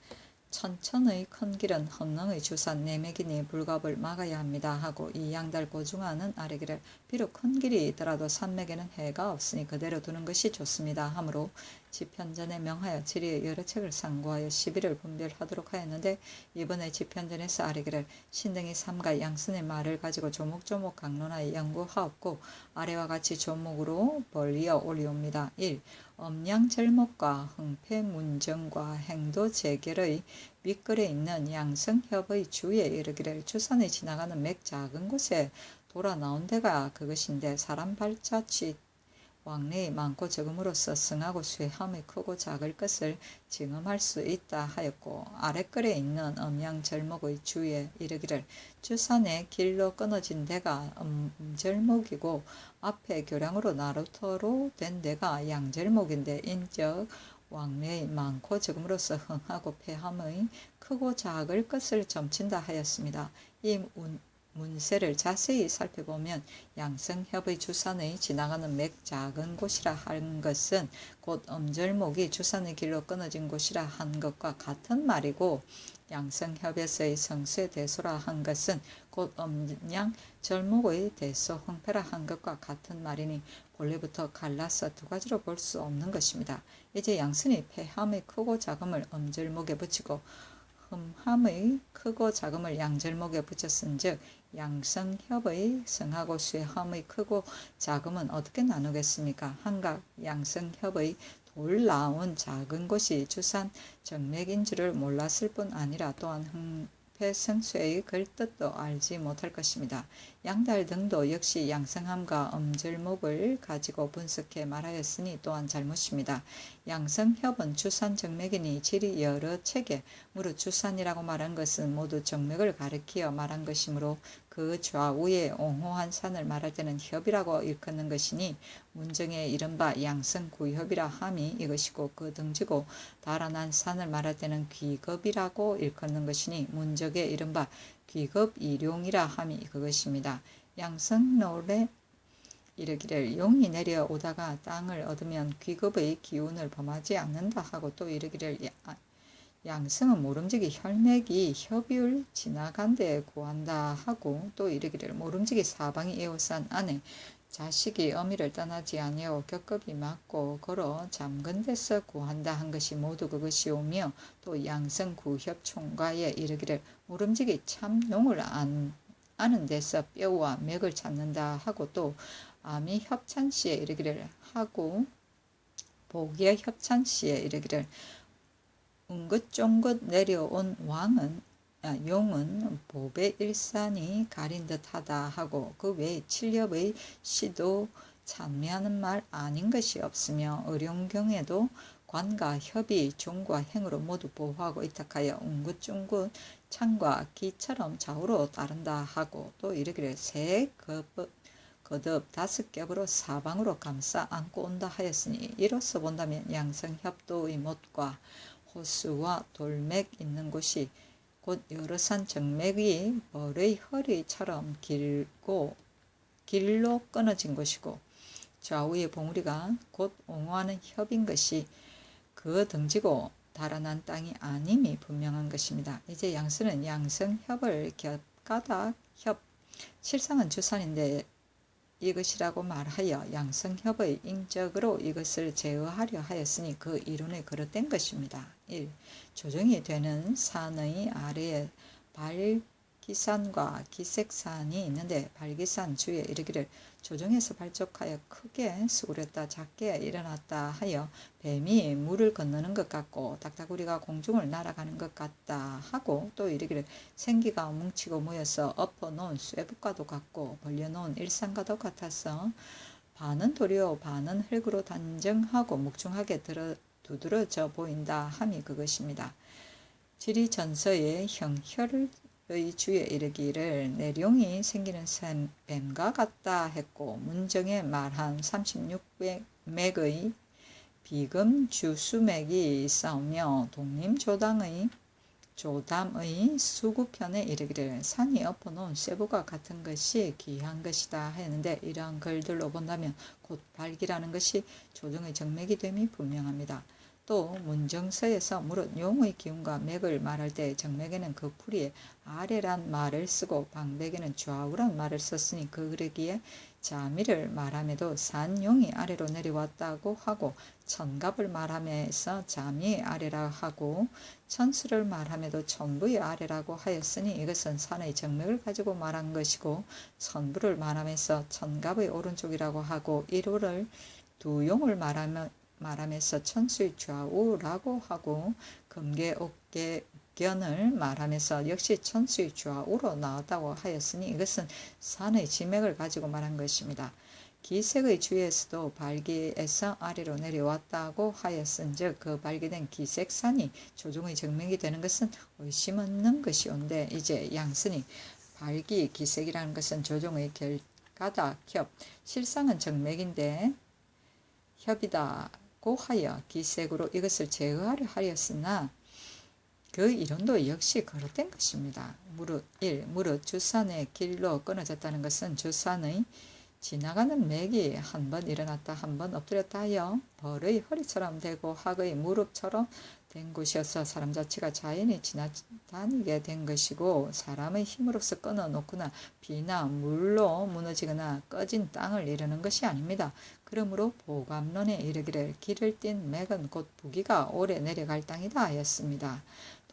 천천의 큰 길은 헌능의 주산 4명이니 불갑을 막아야 합니다 하고 이양달 고중한은 아뢰기를 비록 큰 길이 있더라도 산맥에는 해가 없으니 그대로 두는 것이 좋습니다 하므로 지편전에 명하여 지리의 여러 책을 상고하여 시비를 분별하도록 하였는데 이번에 지편전에서 아뢰기를 신등이 삼가 양선의 말을 가지고 조목조목 강론하여 연구하옵고 아래와 같이 조목으로 벌리어 올리옵니다. 1. 엄양절목과 흥패문정과 행도재결의 윗글에 있는 양성협의 주에 이르기를 주산에 지나가는 맥 작은 곳에 돌아 나온 데가 그것인데 사람 발자취 왕래이 많고 적음으로써 승하고 쇠함이 크고 작을 것을 증험할 수 있다 하였고 아랫글에 있는 엄양절목의 주에 이르기를 주산의 길로 끊어진 데가 음절목이고 앞에 교량으로 나루터로 된 데가 양절목인데 인적 왕래이 많고 적음으로써 흥하고 패함의 크고 작을 것을 점친다 하였습니다. 이 문세를 자세히 살펴보면 양성협의 주산의 지나가는 맥 작은 곳이라 한 것은 곧 엄절목이 주산의 길로 끊어진 곳이라 한 것과 같은 말이고 양성협에서의 성수의 대소라 한 것은 곧 엄양절목의 대소 흥패라 한 것과 같은 말이니 본래부터 갈라서 두 가지로 볼 수 없는 것입니다. 이제 양선이 패함의 크고 작음을 엄절목에 붙이고 흠함의 크고 작음을 양절목에 붙였은즉 양성협의 성하고 쇠함의 크고 작음은 어떻게 나누겠습니까? 한각 양성협의 돌 나온 작은 곳이 주산 정맥인 줄을 몰랐을 뿐 아니라 또한 흥패성쇠의 글뜻도 알지 못할 것입니다. 양달 등도 역시 양성함과 음절목을 가지고 분석해 말하였으니 또한 잘못입니다. 양성협은 주산 정맥이니 질이 여러 체계, 무릇 주산이라고 말한 것은 모두 정맥을 가리키어 말한 것이므로 그 좌우에 옹호한 산을 말할 때는 협이라고 일컫는 것이니 문정에 이른바 양성구협이라 함이 이것이고 그 등지고 달아난 산을 말할 때는 귀겁이라고 일컫는 것이니 문적에 이른바 귀겁이룡이라 함이 그것입니다. 양성노래 이르기를 용이 내려오다가 땅을 얻으면 귀겁의 기운을 범하지 않는다 하고 또 이르기를 양성은 모름지기 혈맥이 협을 지나간 데 구한다 하고 또 이르기를 모름지기 사방이 에워싼 안에 자식이 어미를 떠나지 아니하고 겹겹이 맞고 걸어 잠근 데서 구한다 한 것이 모두 그것이오며 또 양성구협 총과에 이르기를 모름지기 참 용을 아는 데서 뼈와 맥을 찾는다 하고 또 암이 협찬시에 이르기를 하고 복의 협찬시에 이르기를 웅긋쫑긋 내려온 용은 보배 일산이 가린 듯하다 하고 그 외에 칠렵의 시도 찬미하는 말 아닌 것이 없으며 의룡경에도 관과 협이 종과 행으로 모두 보호하고 이탁하여 웅긋쫑긋 창과 기처럼 좌우로 따른다 하고 또 이르기를 새 거듭 다섯 겹으로 사방으로 감싸 안고 온다 하였으니 이로써 본다면 양성협도의 못과 호수와 돌맥 있는 곳이 곧 여러 산 정맥이 벌의 허리처럼 길로 끊어진 것이고 좌우의 봉우리가 곧 옹호하는 협인 것이 그 등지고 달아난 땅이 아님이 분명한 것입니다. 이제 양서는 양성협을 겹가닥 협, 실상은 주산인데 이것이라고 말하여 양성협의 인적으로 이것을 제어하려 하였으니 그 이론에 그릇된 것입니다. 1. 조정이 되는 산의 아래에 발기산과 기색산이 있는데 발기산 주에 이르기를 조정에서 발족하여 크게 수그렸다 작게 일어났다 하여 뱀이 물을 건너는 것 같고 닭다구리가 공중을 날아가는 것 같다 하고 또 이르기를 생기가 뭉치고 모여서 엎어놓은 쇠붙과도 같고 벌려놓은 일산과도 같아서 반은 도리어 반은 흙으로 단정하고 묵중하게 두드러져 보인다 함이 그것입니다. 지리전서의 형혈의 주에 이르기를 내룡이 생기는 뱀과 같다 했고 문정에 말한 36맥의 비금 주수맥이 있사오며 독림조담의 수구편에 이르기를 산이 엎어놓은 쇠부가 같은 것이 귀한 것이다 하였는데 이러한 글들로 본다면 곧 발기라는 것이 조정의 정맥이 됨이 분명합니다. 또 문정서에서 무릇 용의 기운과 맥을 말할 때 정맥에는 그 풀이에 아래란 말을 쓰고 방백에는 좌우란 말을 썼으니 그러기에 자미를 말함에도 산용이 아래로 내려왔다고 하고 천갑을 말함에서 자미의 아래라 하고 천수를 말함에도 천부의 아래라고 하였으니 이것은 산의 정맥을 가지고 말한 것이고 천부를 말함에서 천갑의 오른쪽이라고 하고 일호를 두 용을 말함에서 천수의 좌우라고 하고 금계 옥계견을 말하면서 역시 천수의 좌우로 나왔다고 하였으니 이것은 산의 지맥을 가지고 말한 것입니다. 기색의 주에서도 발기에서 아래로 내려왔다고 하였은즉 그 발기된 기색산이 조종의 정맥이 되는 것은 의심 없는 것이온데 이제 양선이 발기 기색이라는 것은 조종의 결가닥 협 실상은 정맥인데 협이다고 하여 기색으로 이것을 제어하려 하였으나 그 이론도 역시 거듭된 것입니다. 무릇 주산의 길로 끊어졌다는 것은 주산의 지나가는 맥이 한 번 일어났다 한 번 엎드렸다 하여 벌의 허리처럼 되고 학의 무릎처럼 된 곳이어서 사람 자체가 자연히 지나다니게 된 것이고 사람의 힘으로서 끊어놓거나 비나 물로 무너지거나 꺼진 땅을 이루는 것이 아닙니다. 그러므로 보감론에 이르기를 길을 띈 맥은 곧 부기가 오래 내려갈 땅이다 하였습니다.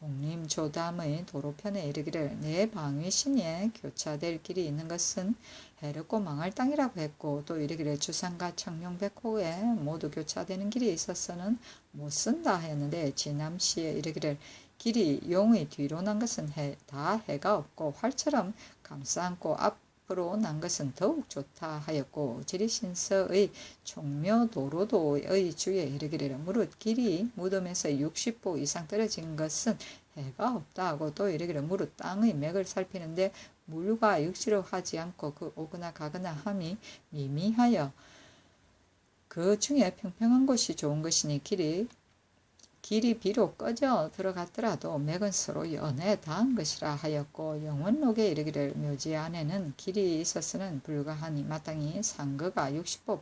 독림조담의 도로편에 이르기를 내 방위신에 교차될 길이 있는 것은 해롭고 망할 땅이라고 했고 또 이르기를 주상과 청룡백호에 모두 교차되는 길이 있어서는 못 쓴다 하였는데 진암시에 이르기를 길이 용의 뒤로 난 것은 다 해가 없고 활처럼 감싸안고 앞으로 난 것은 더욱 좋다 하였고 지리신서의 총묘도로도의 주에 이르기를 무릇 길이 무덤에서 60보 이상 떨어진 것은 해가 없다 하고 또 이르기를 무릇 땅의 맥을 살피는데 물과 육지로 하지 않고 그 오거나 가거나 함이 미미하여 그 중에 평평한 곳이 좋은 것이니 길이 비록 꺼져 들어갔더라도 맥은 서로 연에 닿은 것이라 하였고 영원록에 이르기를 묘지 안에는 길이 있었으는 불가하니 마땅히 상거가 60보